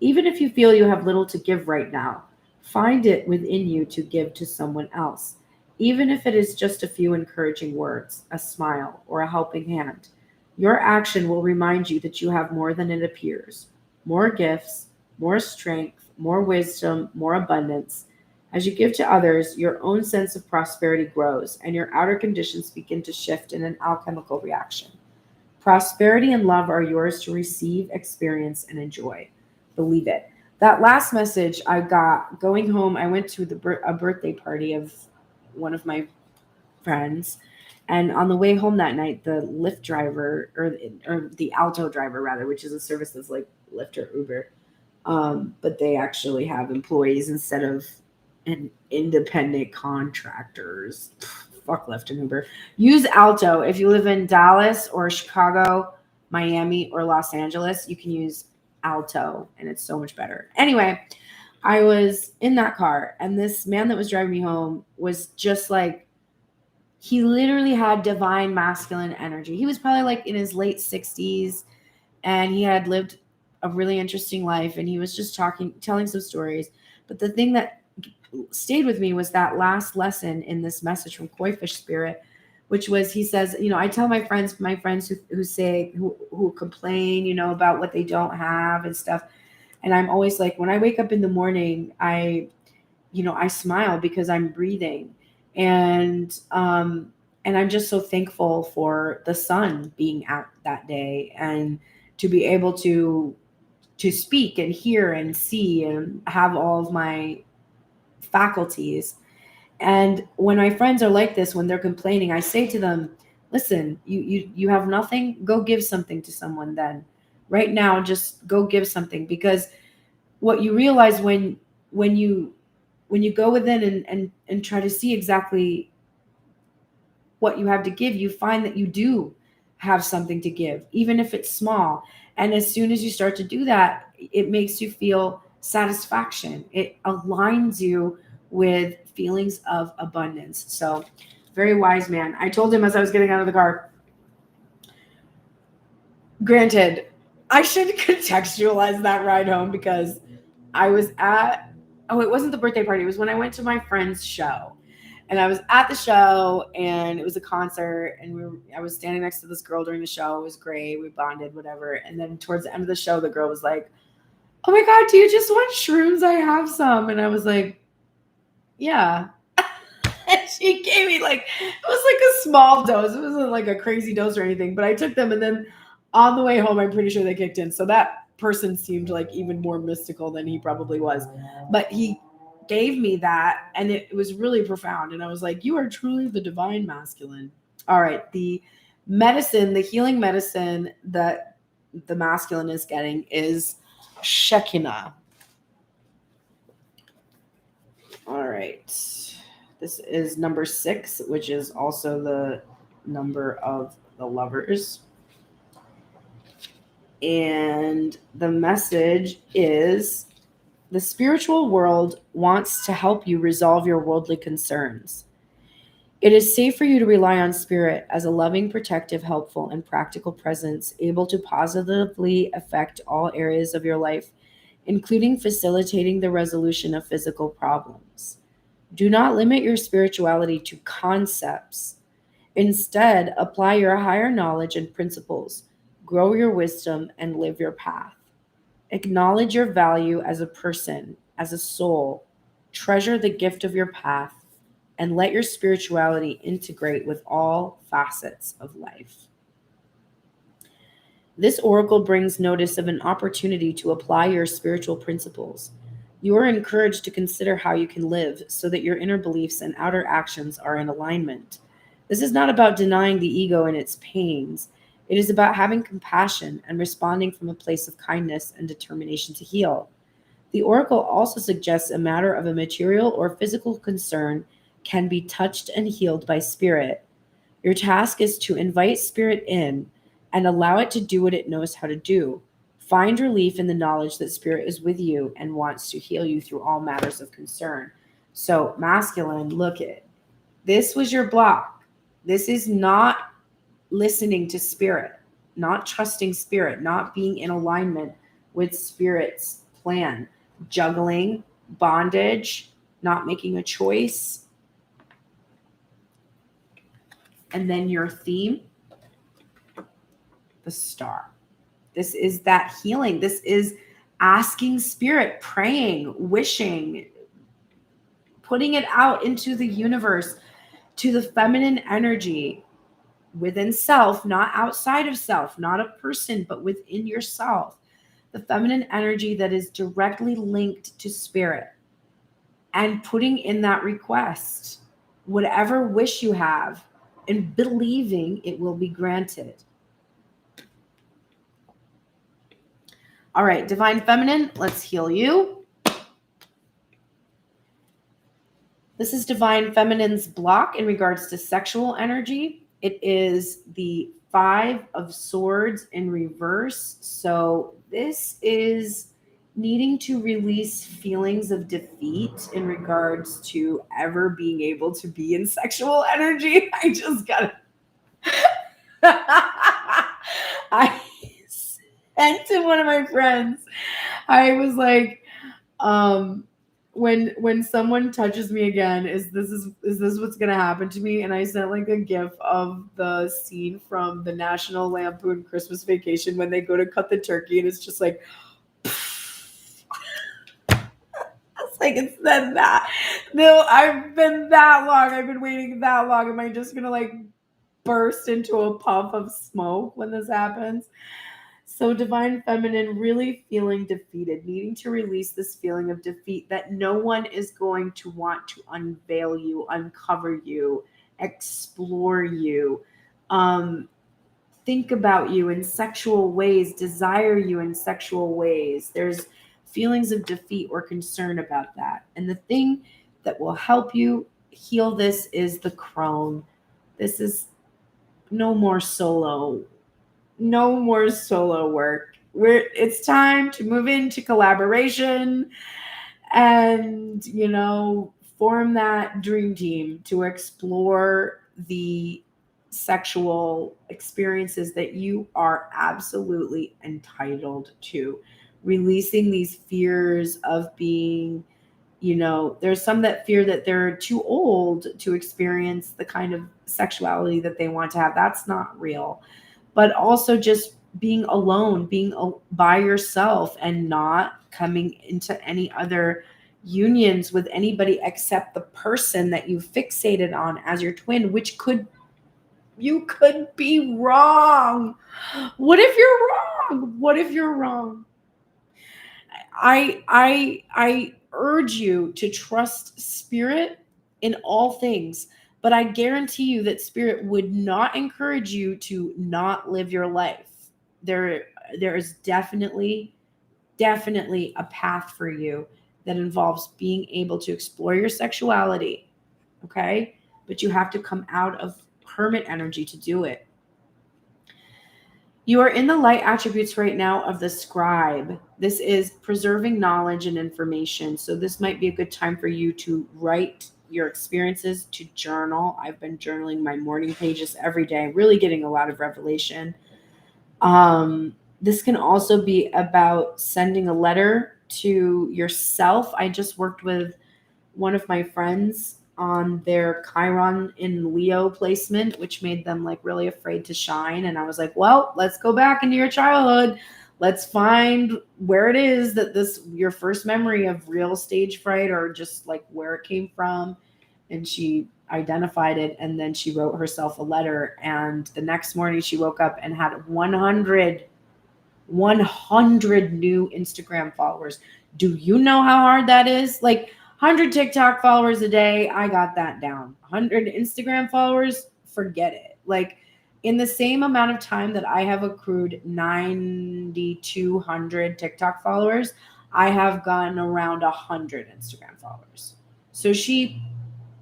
Even if you feel you have little to give right now, find it within you to give to someone else, even if it is just a few encouraging words, a smile, or a helping hand. Your action will remind you that you have more than it appears, more gifts, more strength, more wisdom, more abundance. As you give to others, your own sense of prosperity grows and your outer conditions begin to shift in an alchemical reaction. Prosperity and love are yours to receive, experience, and enjoy. Believe it. That last message I got going home, I went to a birthday party of one of my friends. And on the way home that night, the Lyft driver, or the Alto driver, rather, which is a service that's like Lyft or Uber, but they actually have employees instead of an independent contractors. Fuck Lyft and Uber. Use Alto. If you live in Dallas or Chicago, Miami, or Los Angeles, you can use Alto, and it's so much better. Anyway, I was in that car, and this man that was driving me home was just like, he literally had divine masculine energy. He was probably like in his late 60s, and he had lived a really interesting life, and he was just telling some stories. But the thing that stayed with me was that last lesson in this message from Koi Fish Spirit, which was, he says, I tell my friends who complain, about what they don't have and stuff. And I'm always like, when I wake up in the morning, I smile because I'm breathing. And I'm just so thankful for the sun being out that day and to be able to speak and hear and see and have all of my faculties. And when my friends are like this, when they're complaining, I say to them, listen, you have nothing, go give something to someone then. Right now, just go give something, because what you realize when you go within and try to see exactly what you have to give, you find that you do have something to give, even if it's small. And as soon as you start to do that, it makes you feel satisfaction. It aligns you with feelings of abundance. So, very wise man. I told him as I was getting out of the car, granted, I should contextualize that ride home, because I was at, oh, it wasn't the birthday party. It was when I went to my friend's show. And I was at the show, and it was a concert, and I was standing next to this girl during the show. It was great. We bonded, whatever. And then towards the end of the show, the girl was like, oh my God, do you just want shrooms? I have some. And I was like, yeah. And she gave me it was like a small dose. It wasn't like a crazy dose or anything, but I took them, and then on the way home, I'm pretty sure they kicked in. So that person seemed like even more mystical than he probably was. But he gave me that, and it was really profound. And I was like, you are truly the divine masculine. All right. The medicine, the healing medicine that the masculine is getting is Shekinah. All right. This is number 6, which is also the number of the lovers. And the message is, the spiritual world wants to help you resolve your worldly concerns. It is safe for you to rely on spirit as a loving, protective, helpful, and practical presence, able to positively affect all areas of your life, including facilitating the resolution of physical problems. Do not limit your spirituality to concepts. Instead, apply your higher knowledge and principles, grow your wisdom, and live your path. Acknowledge your value as a person, as a soul. Treasure the gift of your path, and let your spirituality integrate with all facets of life. This oracle brings notice of an opportunity to apply your spiritual principles. You are encouraged to consider how you can live so that your inner beliefs and outer actions are in alignment. This is not about denying the ego and its pains. It is about having compassion and responding from a place of kindness and determination to heal. The oracle also suggests a matter of a material or physical concern can be touched and healed by spirit. Your task is to invite spirit in and allow it to do what it knows how to do. Find relief in the knowledge that spirit is with you and wants to heal you through all matters of concern. So, masculine, look it. This was your block. This is not listening to spirit, not trusting spirit, not being in alignment with spirit's plan, juggling, bondage, not making a choice. And then your theme, the star. This is that healing. This is asking spirit, praying, wishing, putting it out into the universe, to the feminine energy within self, not outside of self, not a person, but within yourself. The feminine energy that is directly linked to spirit, and putting in that request, whatever wish you have, and believing it will be granted. All right, divine feminine, let's heal you. This is divine feminine's block in regards to sexual energy. It is the 5 of Swords in reverse. So this is needing to release feelings of defeat in regards to ever being able to be in sexual energy. I just got I sent to one of my friends. I was like, when someone touches me again, is this what's gonna happen to me? And I sent like a gif of the scene from the National Lampoon Christmas Vacation when they go to cut the turkey, and it's just like, it's like it's been that. No, I've been that long. I've been waiting that long. Am I just gonna like burst into a puff of smoke when this happens? So divine feminine really feeling defeated, needing to release this feeling of defeat that no one is going to want to unveil you, uncover you, explore you, think about you in sexual ways, desire you in sexual ways. There's feelings of defeat or concern about that. And the thing that will help you heal this is the crone. This is no more solo work. It's time to move into collaboration and, form that dream team to explore the sexual experiences that you are absolutely entitled to. Releasing these fears of being, there's some that fear that they're too old to experience the kind of sexuality that they want to have. That's not real. But also just being alone, being by yourself and not coming into any other unions with anybody except the person that you fixated on as your twin, which you could be wrong. What if you're wrong? What if you're wrong? I urge you to trust spirit in all things, but I guarantee you that spirit would not encourage you to not live your life. There is definitely a path for you that involves being able to explore your sexuality, okay? But you have to come out of hermit energy to do it. You are in the light attributes right now of the scribe. This is preserving knowledge and information. So this might be a good time for you to write your experiences, to journal. I've been journaling my morning pages every day, really getting a lot of revelation. This can also be about sending a letter to yourself. I just worked with one of my friends on their Chiron in Leo placement, which made them like really afraid to shine. And I was like, well, let's go back into your childhood. Let's find where it is that your first memory of real stage fright, or just like where it came from. And she identified it, and then she wrote herself a letter. And the next morning she woke up and had 100 new Instagram followers. Do you know how hard that is? Like 100 TikTok followers a day, I got that down. 100 Instagram followers, forget it. Like in the same amount of time that I have accrued 9,200 TikTok followers, I have gotten around 100 Instagram followers. So she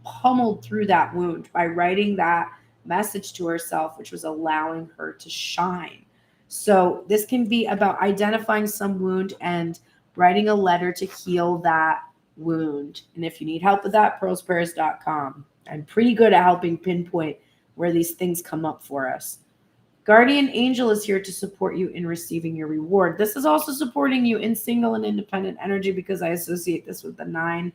pummeled through that wound by writing that message to herself, which was allowing her to shine. So this can be about identifying some wound and writing a letter to heal that wound. And if you need help with that, pearlsprayers.com. I'm pretty good at helping pinpoint where these things come up for us. Guardian angel is here to support you in receiving your reward. This is also supporting you in single and independent energy, because I associate this with the 9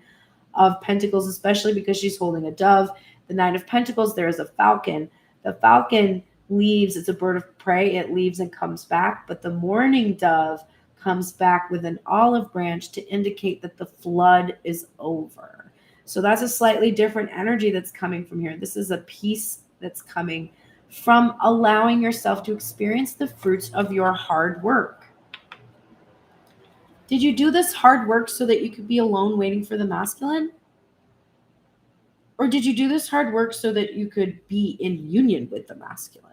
of Pentacles, especially because she's holding a dove. The 9 of Pentacles, there is a falcon. The falcon leaves, it's a bird of prey, it leaves and comes back, but the mourning dove comes back with an olive branch to indicate that the flood is over. So that's a slightly different energy that's coming from here. This is a peace that's coming from allowing yourself to experience the fruits of your hard work. Did you do this hard work so that you could be alone waiting for the masculine? Or did you do this hard work so that you could be in union with the masculine?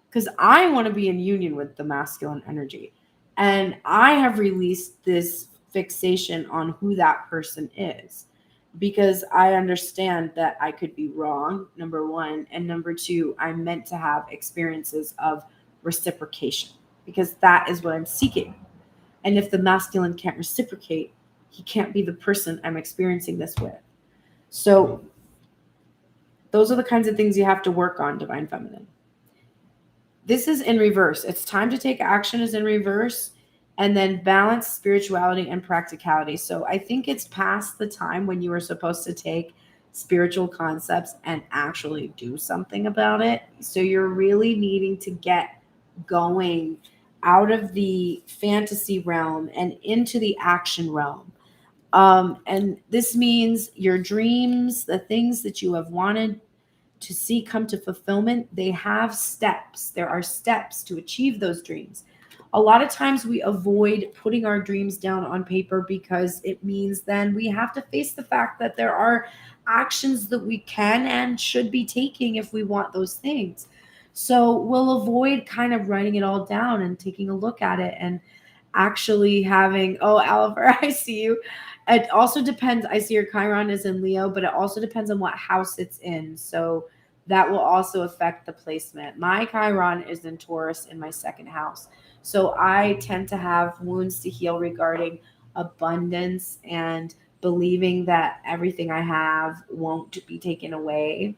Because I want to be in union with the masculine energy. And I have released this fixation on who that person is, because I understand that I could be wrong, number one. And number two, I'm meant to have experiences of reciprocation, because that is what I'm seeking. And if the masculine can't reciprocate, he can't be the person I'm experiencing this with. So those are the kinds of things you have to work on, Divine Feminine. This is in reverse. It's time to take action is in reverse, and then balance spirituality and practicality. So I think it's past the time when you were supposed to take spiritual concepts and actually do something about it. So you're really needing to get going out of the fantasy realm and into the action realm. And this means your dreams, the things that you have wanted to see come to fulfillment, they have steps. There are steps to achieve those dreams. A lot of times we avoid putting our dreams down on paper because it means then we have to face the fact that there are actions that we can and should be taking if we want those things. So we'll avoid kind of writing it all down and taking a look at it and actually having, oh, Oliver, I see you. It also depends. I see your Chiron is in Leo, but it also depends on what house it's in. So that will also affect the placement. My Chiron is in Taurus in my second house. So I tend to have wounds to heal regarding abundance and believing that everything I have won't be taken away.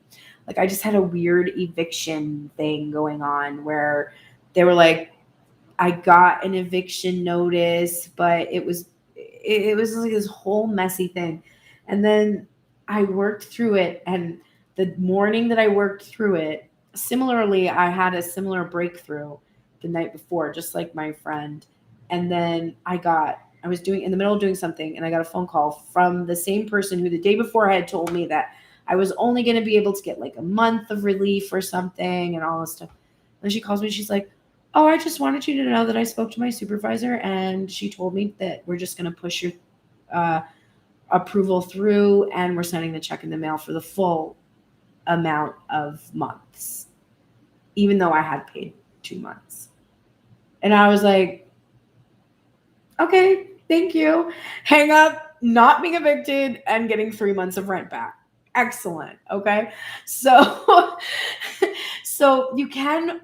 Like I just had a weird eviction thing going on where they were like, I got an eviction notice, but it was like this whole messy thing. And then I worked through it, and the morning that I worked through it, similarly, I had a similar breakthrough the night before, just like my friend. And then I was doing in the middle of doing something, and I got a phone call from the same person who the day before had told me that I was only going to be able to get like a month of relief or something and all this stuff. And she calls me, she's like, oh, I just wanted you to know that I spoke to my supervisor and she told me that we're just going to push your approval through and we're sending the check in the mail for the full amount of months, even though I had paid 2 months. And I was like, okay, thank you. Hang up, not being evicted and getting 3 months of rent back. Excellent. Okay. So, so you can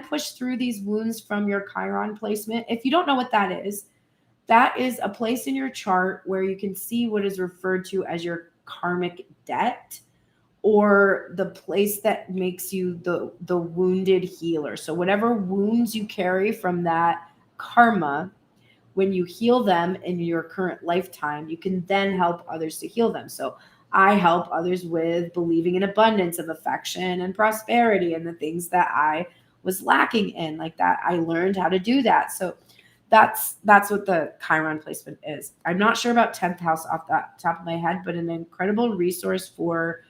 push through these wounds from your Chiron placement. If you don't know what that is a place in your chart where you can see what is referred to as your karmic debt, or the place that makes you the wounded healer. So whatever wounds you carry from that karma, when you heal them in your current lifetime, you can then help others to heal them. So I help others with believing in abundance of affection and prosperity and the things that I was lacking in, like that. I learned how to do that. So that's what the Chiron placement is. I'm not sure about 10th house off the top of my head, but an incredible resource for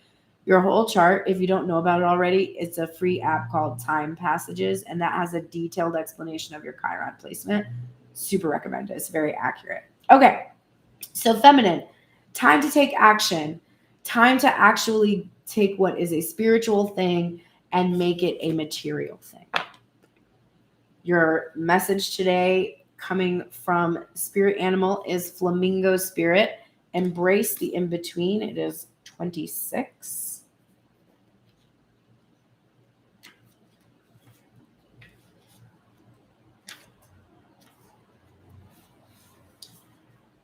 your whole chart. If you don't know about it already, it's a free app called Time Passages, and that has a detailed explanation of your Chiron placement. Super recommend it. It's very accurate. Okay, so feminine, time to take action, time to actually take what is a spiritual thing and make it a material thing. Your message today coming from spirit animal is flamingo spirit. Embrace the in-between. It is 26.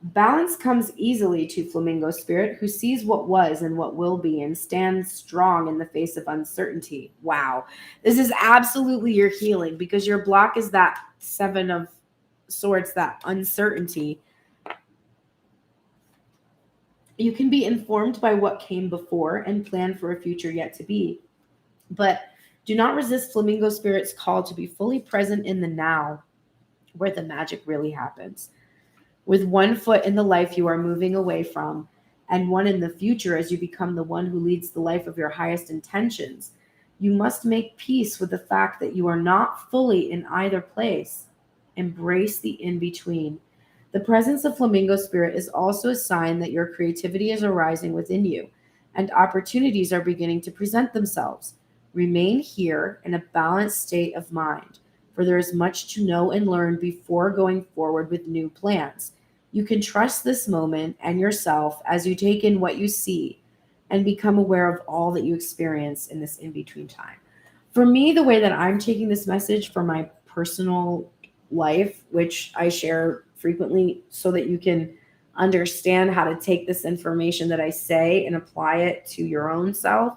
Balance comes easily to flamingo spirit, who sees what was and what will be and stands strong in the face of uncertainty. Wow. This is absolutely your healing, because your block is that 7 of Swords, that uncertainty. You can be informed by what came before and plan for a future yet to be. But do not resist flamingo spirit's call to be fully present in the now, where the magic really happens. With one foot in the life you are moving away from, and one in the future as you become the one who leads the life of your highest intentions, you must make peace with the fact that you are not fully in either place. Embrace the in-between. The presence of flamingo spirit is also a sign that your creativity is arising within you, and opportunities are beginning to present themselves. Remain here in a balanced state of mind, for there is much to know and learn before going forward with new plans. You can trust this moment and yourself as you take in what you see and become aware of all that you experience in this in-between time. For me, the way that I'm taking this message for my personal life, which I share frequently so that you can understand how to take this information that I say and apply it to your own self.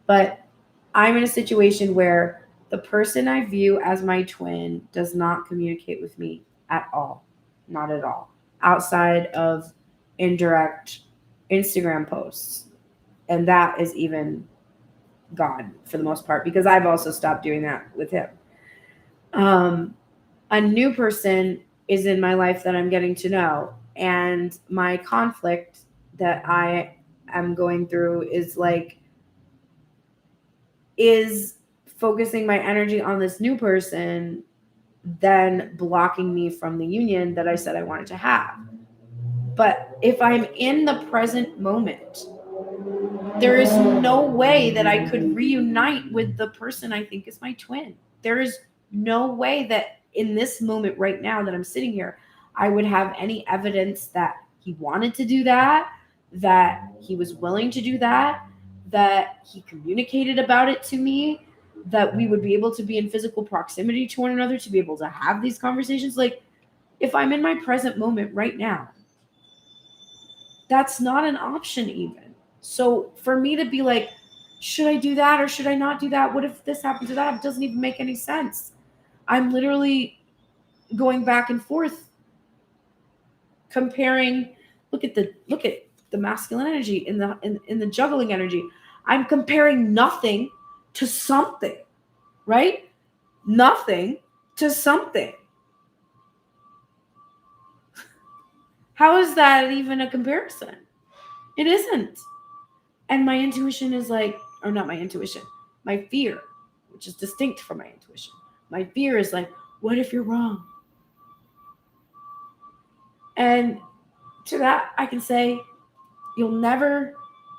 But I'm in a situation where the person I view as my twin does not communicate with me at all. Not at all. Outside of indirect Instagram posts. And that is even gone for the most part, because I've also stopped doing that with him. A new person is in my life that I'm getting to know. And my conflict that I am going through is like, is focusing my energy on this new person than blocking me from the union that I said I wanted to have. But if I'm in the present moment, there is no way that I could reunite with the person I think is my twin. There is no way that in this moment right now that I'm sitting here, I would have any evidence that he wanted to do that he was willing to do that he communicated about it to me, that we would be able to be in physical proximity to one another, to be able to have these conversations. Like, if I'm in my present moment right now, that's not an option even. So for me to be like, should I do that or should I not do that? What if this happens or that? It doesn't even make any sense. I'm literally going back and forth, comparing. Look at the masculine energy in the juggling energy. I'm comparing nothing to something, right? Nothing to something. How is that even a comparison? It isn't. And my intuition is like, or not my intuition, my fear, which is distinct from my intuition. My fear is like, what if you're wrong? And to that, I can say, you'll never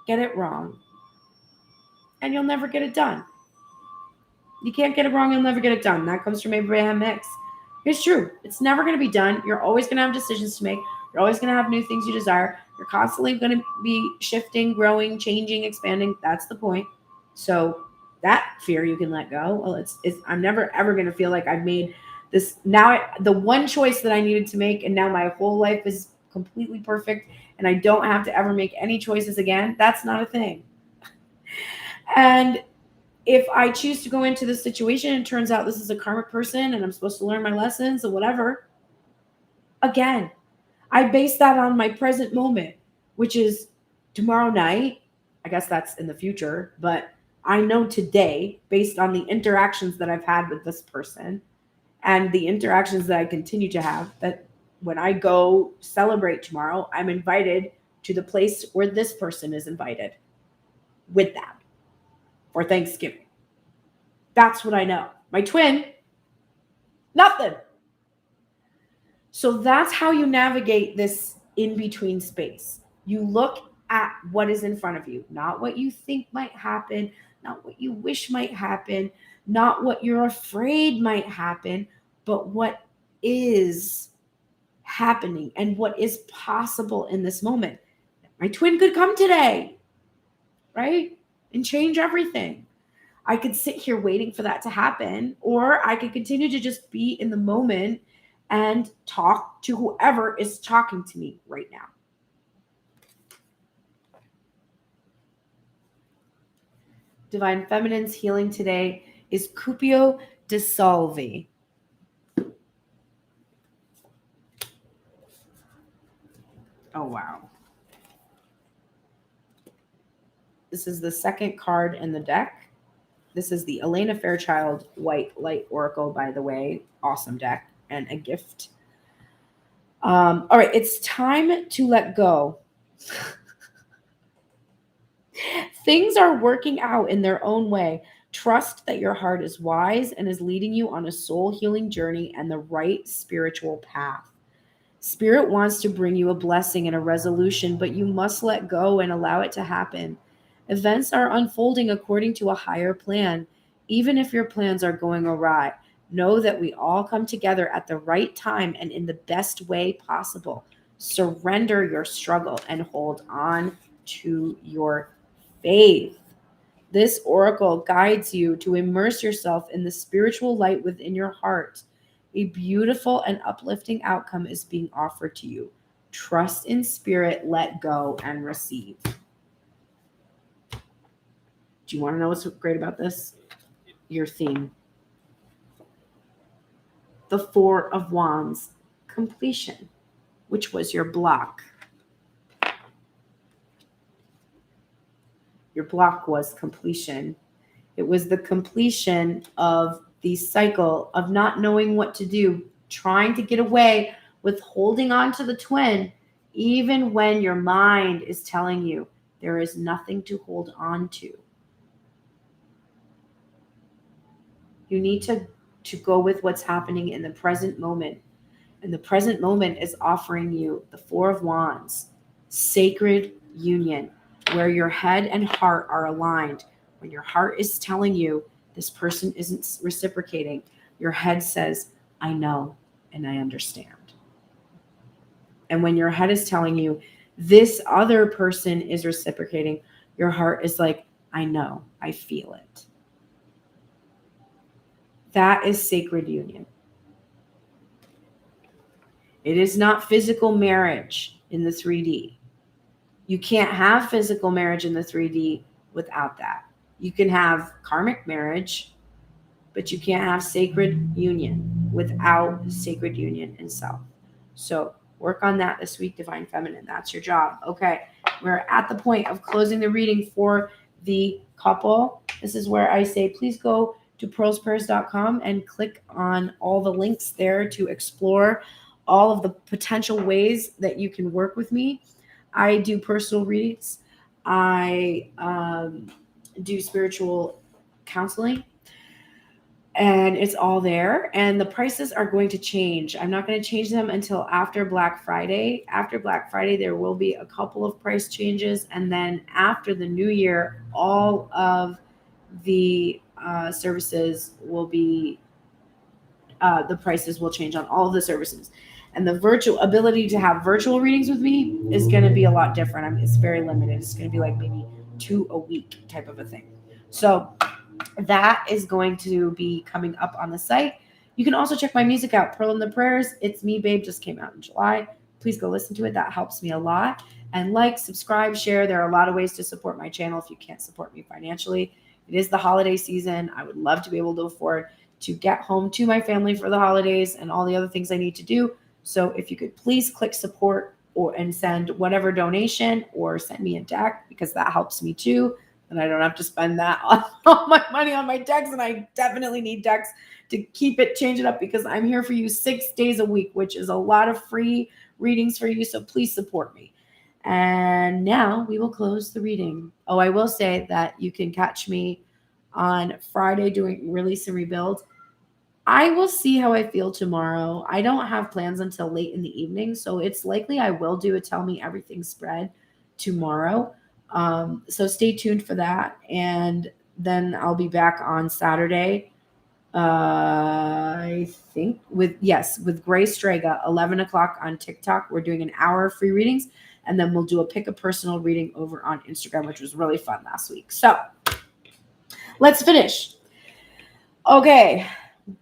get it wrong. And you'll never get it done. You can't get it wrong, you'll never get it done. That comes from Abraham Hicks. It's true. It's never going to be done. You're always going to have decisions to make. You're always going to have new things you desire. You're constantly going to be shifting, growing, changing, expanding. That's the point. So that fear you can let go. Well, I'm never ever going to feel like I've made this. Now the one choice that I needed to make, and now my whole life is completely perfect, and I don't have to ever make any choices again. That's not a thing. And if I choose to go into this situation and it turns out this is a karmic person and I'm supposed to learn my lessons or whatever, again, I base that on my present moment, which is tomorrow night. I guess that's in the future, but I know today, based on the interactions that I've had with this person and the interactions that I continue to have, that when I go celebrate tomorrow, I'm invited to the place where this person is invited with them for Thanksgiving. That's what I know. My twin, nothing. So that's how you navigate this in-between space. You look at what is in front of you, not what you think might happen, not what you wish might happen, not what you're afraid might happen, but what is happening and what is possible in this moment. My twin could come today, right? And change everything. I could sit here waiting for that to happen, or I could continue to just be in the moment and talk to whoever is talking to me right now. Divine Feminine's healing today is Cupio Dissolvi. Oh, wow. This is the second card in the deck. This is the Elena Fairchild White Light Oracle, by the way. Awesome deck and a gift. All right, it's time to let go. Things are working out in their own way. Trust that your heart is wise and is leading you on a soul healing journey and the right spiritual path. Spirit wants to bring you a blessing and a resolution, but you must let go and allow it to happen. Events are unfolding according to a higher plan. Even if your plans are going awry, know that we all come together at the right time and in the best way possible. Surrender your struggle and hold on to your faith. This oracle guides you to immerse yourself in the spiritual light within your heart. A beautiful and uplifting outcome is being offered to you. Trust in spirit, let go, and receive. Do you want to know what's great about this? Your theme. The Four of Wands, completion, which was your block. Your block was completion. It was the completion of the cycle of not knowing what to do, trying to get away with holding on to the twin, even when your mind is telling you there is nothing to hold on to. You need to go with what's happening in the present moment. And the present moment is offering you the Four of Wands, sacred union, where your head and heart are aligned. When your heart is telling you this person isn't reciprocating, your head says, I know and I understand. And when your head is telling you this other person is reciprocating, your heart is like, I know, I feel it. That is sacred union. It is not physical marriage in the 3D. You can't have physical marriage in the 3D without that. You can have karmic marriage, but you can't have sacred union without sacred union in self. So work on that this week, Divine Feminine. That's your job. Okay, we're at the point of closing the reading for the couple. This is where I say, please go to pearlsprayers.com and click on all the links there to explore all of the potential ways that you can work with me. I do personal readings. I do spiritual counseling. And it's all there. And the prices are going to change. I'm not going to change them until after Black Friday. After Black Friday, there will be a couple of price changes. And then after the new year, all of the services will be, the prices will change on all of the services. And the virtual ability to have virtual readings with me is going to be a lot different. It's very limited. It's going to be like maybe 2 a week type of a thing. So that is going to be coming up on the site. You can also check my music out, Pearl and the Prayers. It's Me, Babe just came out in July. Please go listen to it. That helps me a lot. And like, subscribe, share. There are a lot of ways to support my channel if you can't support me financially. It is the holiday season. I would love to be able to afford to get home to my family for the holidays and all the other things I need to do. So if you could please click support and send whatever donation or send me a deck, because that helps me too. And I don't have to spend that on all my money on my decks. And I definitely need decks to keep it, change it up, because I'm here for you 6 days a week, which is a lot of free readings for you. So please support me. And now we will close the reading. Oh, I will say that you can catch me on Friday doing Release and Rebuild. I will see how I feel tomorrow. I don't have plans until late in the evening. So it's likely I will do a Tell Me Everything spread tomorrow. So stay tuned for that. And then I'll be back on Saturday. I think with Grace Strega, 11 o'clock on TikTok. We're doing an hour of free readings. And then we'll do a pick a personal reading over on Instagram, which was really fun last week. So let's finish. Okay.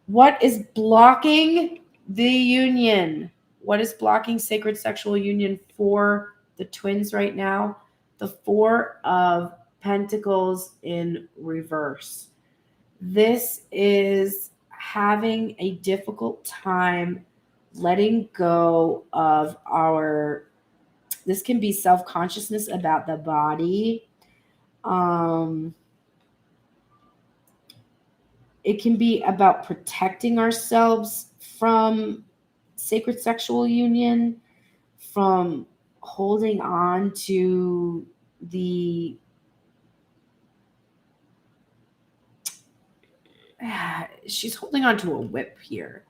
What is blocking the union? What is blocking sacred sexual union for the twins right now? The Four of Pentacles in reverse. This is having a difficult time letting go of this can be self-consciousness about the body. It can be about protecting ourselves from sacred sexual union, from holding on to she's holding on to a whip here.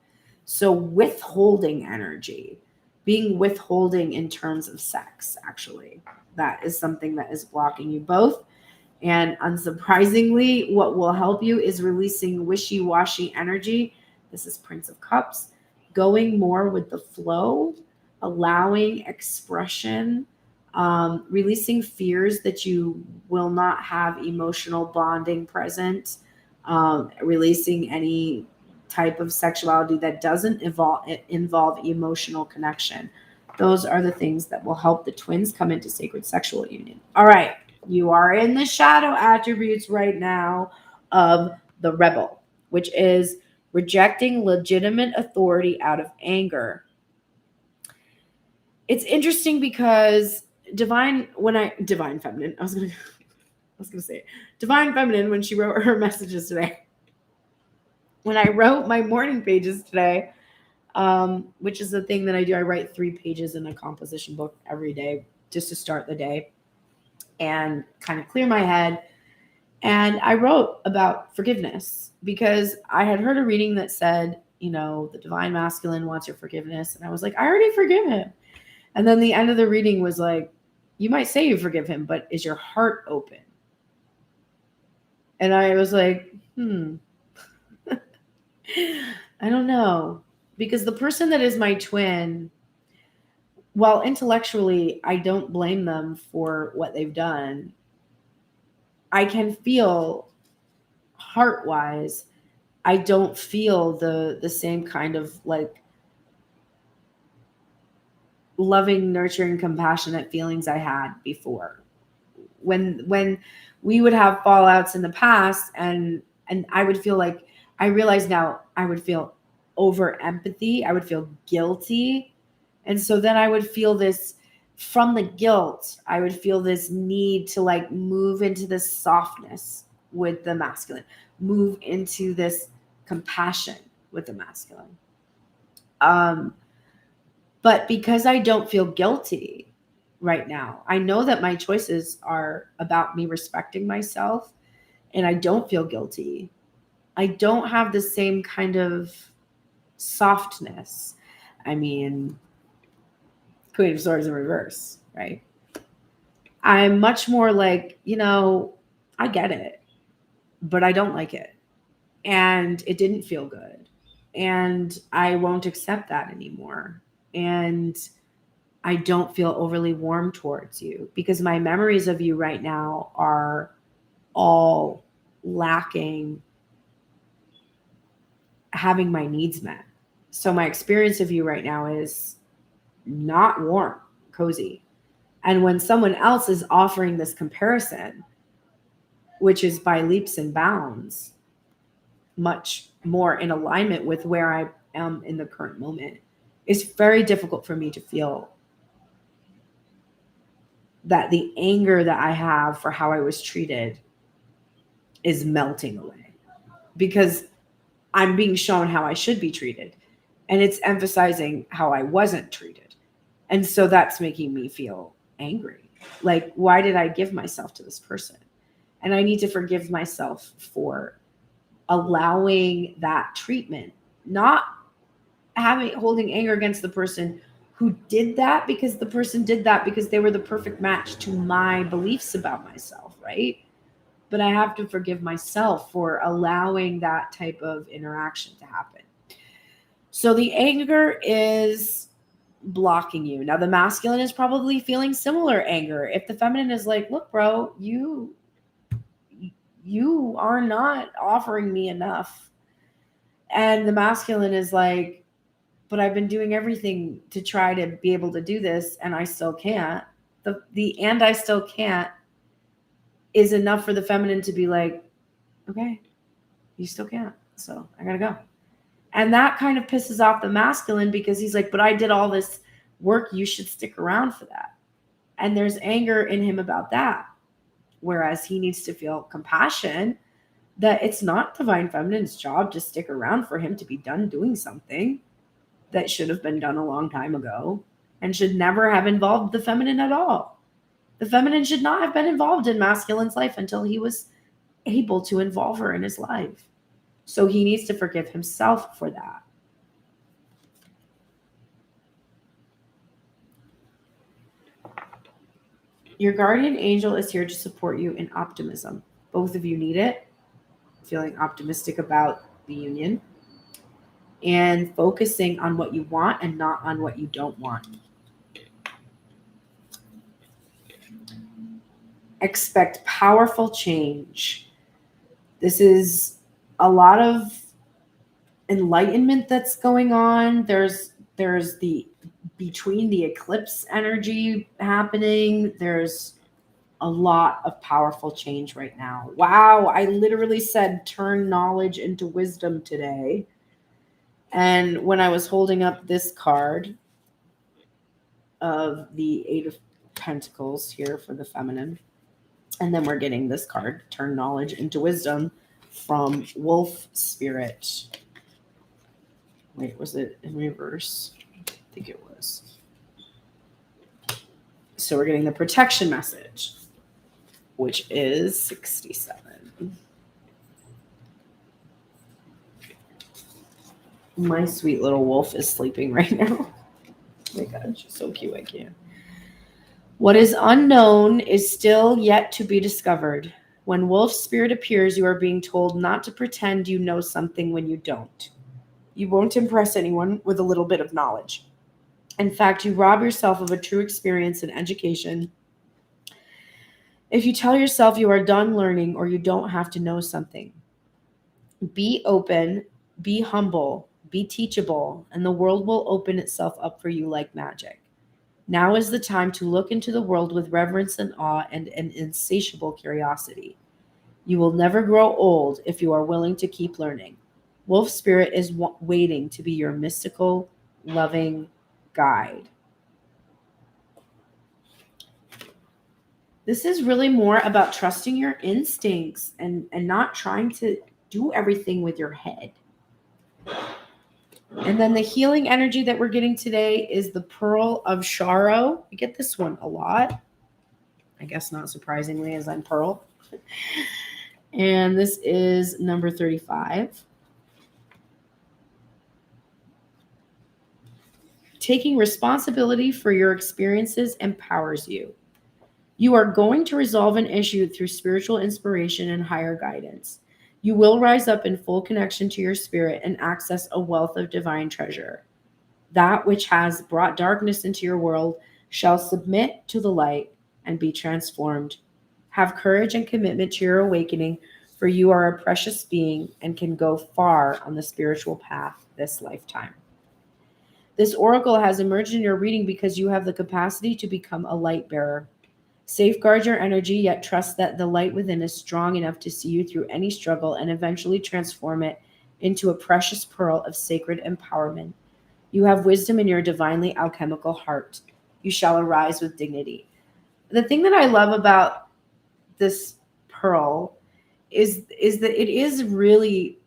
So withholding energy, being withholding in terms of sex, actually, that is something that is blocking you both. And unsurprisingly, what will help you is releasing wishy-washy energy. This is Prince of Cups. Going more with the flow, allowing expression, releasing fears that you will not have emotional bonding present, releasing any type of sexuality that doesn't involve emotional connection. Those are the things that will help the twins come into sacred sexual union. All right. You are in the shadow attributes right now of the rebel, which is rejecting legitimate authority out of anger. It's interesting because Divine Feminine, I was gonna say it. Divine Feminine, when she wrote her messages today, when I wrote my morning pages today, which is the thing that I do, I write 3 pages in a composition book every day just to start the day and kind of clear my head And I wrote about forgiveness because I had heard a reading that said, the divine masculine wants your forgiveness. And I was like, I already forgive him. And then the end of the reading was like, you might say you forgive him, but is your heart open? And I was like, I don't know. Because the person that is my twin, while intellectually I don't blame them for what they've done, I can feel heart-wise, I don't feel the same kind of like loving, nurturing, compassionate feelings I had before. When we would have fallouts in the past, and I would feel like, I realize now, I would feel over empathy, I would feel guilty, and so then I would feel this, from the guilt, I would feel this need to like move into this softness with the masculine, move into this compassion with the masculine. But because I don't feel guilty right now, I know that my choices are about me respecting myself, and I don't feel guilty. I don't have the same kind of softness. I mean, Queen of Swords in reverse, right? I'm much more like, I get it, but I don't like it. And it didn't feel good. And I won't accept that anymore. And I don't feel overly warm towards you because my memories of you right now are all lacking having my needs met. So my experience of you right now is not warm, cozy. And when someone else is offering this comparison, which is by leaps and bounds, much more in alignment with where I am in the current moment, it's very difficult for me to feel that the anger that I have for how I was treated is melting away because I'm being shown how I should be treated. And it's emphasizing how I wasn't treated. And so that's making me feel angry. Like, why did I give myself to this person? And I need to forgive myself for allowing that treatment, not holding anger against the person who did that, because the person did that because they were the perfect match to my beliefs about myself, right? But I have to forgive myself for allowing that type of interaction to happen. So the anger is blocking you. Now the masculine is probably feeling similar anger. If the feminine is like, look, bro, you are not offering me enough. And the masculine is like, but I've been doing everything to try to be able to do this and I still can't. The and I still can't is enough for the feminine to be like, okay, you still can't. So I gotta go. And that kind of pisses off the masculine because he's like, but I did all this work. You should stick around for that. And there's anger in him about that. Whereas he needs to feel compassion that it's not divine feminine's job to stick around for him to be done doing something that should have been done a long time ago and should never have involved the feminine at all. The feminine should not have been involved in masculine's life until he was able to involve her in his life. So he needs to forgive himself for that. Your guardian angel is here to support you in optimism. Both of you need it. Feeling optimistic about the union and focusing on what you want and not on what you don't want. Expect powerful change. This is a lot of enlightenment that's going on. There's the between the eclipse energy happening. There's a lot of powerful change right now. Wow, I literally said turn knowledge into wisdom today. And when I was holding up this card of the Eight of Pentacles here for the feminine, and then we're getting this card, turn knowledge into wisdom, from Wolf Spirit. Wait, was it in reverse? I think it was. So we're getting the protection message, which is 67. My sweet little wolf is sleeping right now. Oh my God, she's so cute. I can't. What is unknown is still yet to be discovered. When wolf spirit appears, you are being told not to pretend you know something when you don't. You won't impress anyone with a little bit of knowledge. In fact, you rob yourself of a true experience and education if you tell yourself you are done learning or you don't have to know something. Be open, be humble, be teachable, and the world will open itself up for you like magic. Now is the time to look into the world with reverence and awe and an insatiable curiosity. You will never grow old if you are willing to keep learning. Wolf Spirit is waiting to be your mystical, loving guide. This is really more about trusting your instincts and not trying to do everything with your head. And then the healing energy that we're getting today is the Pearl of Charo. I get this one a lot. I guess not surprisingly, as I'm Pearl. And this is number 35. Taking responsibility for your experiences empowers you. You are going to resolve an issue through spiritual inspiration and higher guidance. You will rise up in full connection to your spirit and access a wealth of divine treasure. That which has brought darkness into your world shall submit to the light and be transformed. Have courage and commitment to your awakening, for you are a precious being and can go far on the spiritual path this lifetime. This oracle has emerged in your reading because you have the capacity to become a light bearer. Safeguard your energy, yet trust that the light within is strong enough to see you through any struggle and eventually transform it into a precious pearl of sacred empowerment. You have wisdom in your divinely alchemical heart. You shall arise with dignity. The thing that I love about this pearl is that it is really,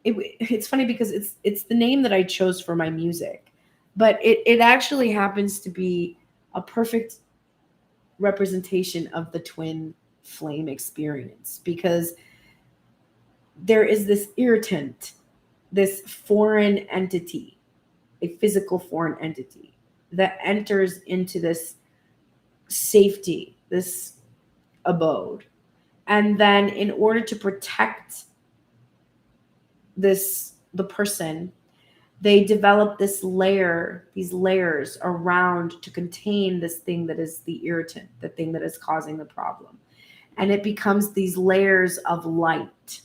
it's funny because it's the name that I chose for my music, but it actually happens to be a perfect representation of the twin flame experience, because there is this irritant, this foreign entity, a physical foreign entity that enters into this safety, this abode. And then in order to protect the person, they develop these layers around to contain this thing that is the irritant, the thing that is causing the problem. And it becomes these layers of light.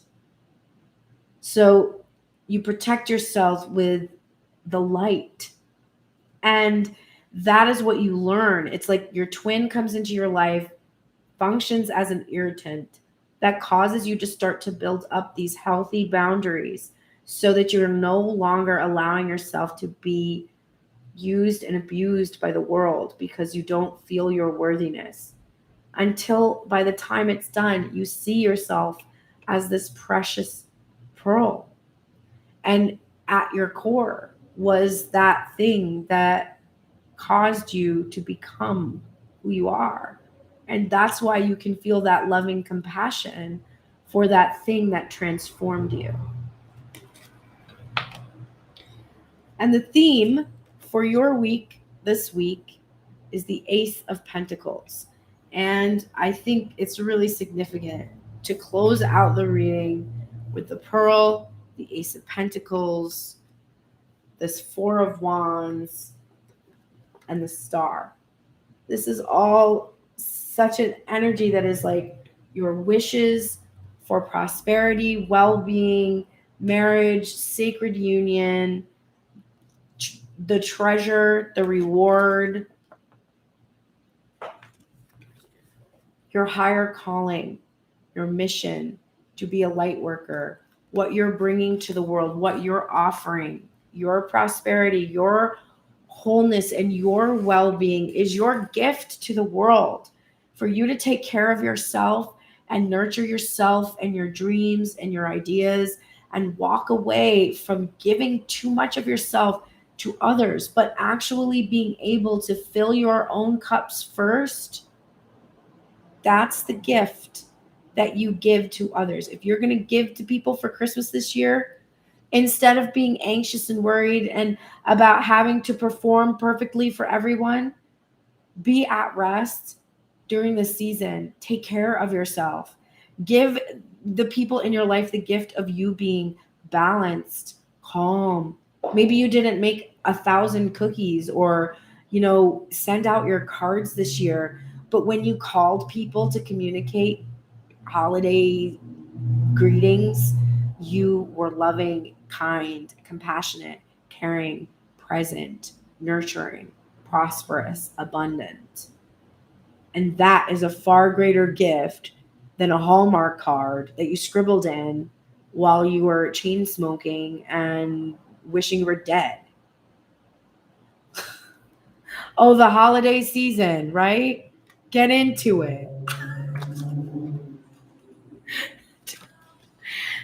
So you protect yourself with the light. And that is what you learn. It's like your twin comes into your life, functions as an irritant that causes you to start to build up these healthy boundaries so that you're no longer allowing yourself to be used and abused by the world because you don't feel your worthiness. Until by the time it's done, you see yourself as this precious pearl. And at your core was that thing that caused you to become who you are. And that's why you can feel that loving compassion for that thing that transformed you. And the theme for your week this week is the Ace of Pentacles. And I think it's really significant to close out the reading with the Pearl, the Ace of Pentacles, this Four of Wands, and the Star. This is all such an energy that is like your wishes for prosperity, well-being, marriage, sacred union, the treasure, the reward, your higher calling, your mission to be a light worker, what you're bringing to the world, what you're offering, your prosperity, your wholeness, and your well-being is your gift to the world for you to take care of yourself and nurture yourself and your dreams and your ideas and walk away from giving too much of yourself to others, but actually being able to fill your own cups first. That's the gift that you give to others. If you're going to give to people for Christmas this year, instead of being anxious and worried and about having to perform perfectly for everyone, be at rest during the season. Take care of yourself. Give the people in your life the gift of you being balanced, calm. Maybe you didn't make 1,000 cookies or, send out your cards this year. But when you called people to communicate holiday greetings, you were loving, kind, compassionate, caring, present, nurturing, prosperous, abundant. And that is a far greater gift than a Hallmark card that you scribbled in while you were chain smoking and wishing you were dead. Oh, the holiday season, right? Get into it.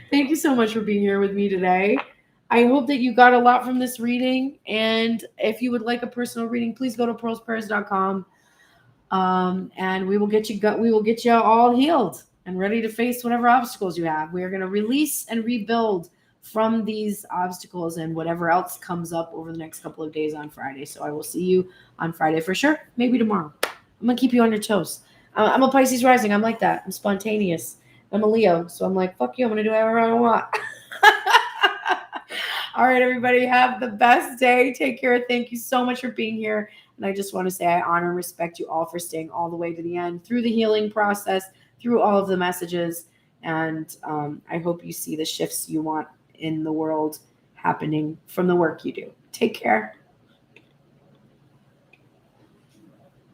Thank you so much for being here with me today. I hope that you got a lot from this reading. And if you would like a personal reading, please go to pearlsprayers.com. And we will get you all healed and ready to face whatever obstacles you have. We are going to release and rebuild from these obstacles and whatever else comes up over the next couple of days on Friday. So I will see you on Friday for sure. Maybe tomorrow. I'm going to keep you on your toes. I'm a Pisces rising. I'm like that. I'm spontaneous. I'm a Leo. So I'm like, fuck you. I'm going to do whatever I want. All right, everybody. Have the best day. Take care. Thank you so much for being here. And I just want to say I honor and respect you all for staying all the way to the end through the healing process, through all of the messages. And I hope you see the shifts you want in the world happening from the work you do. Take care.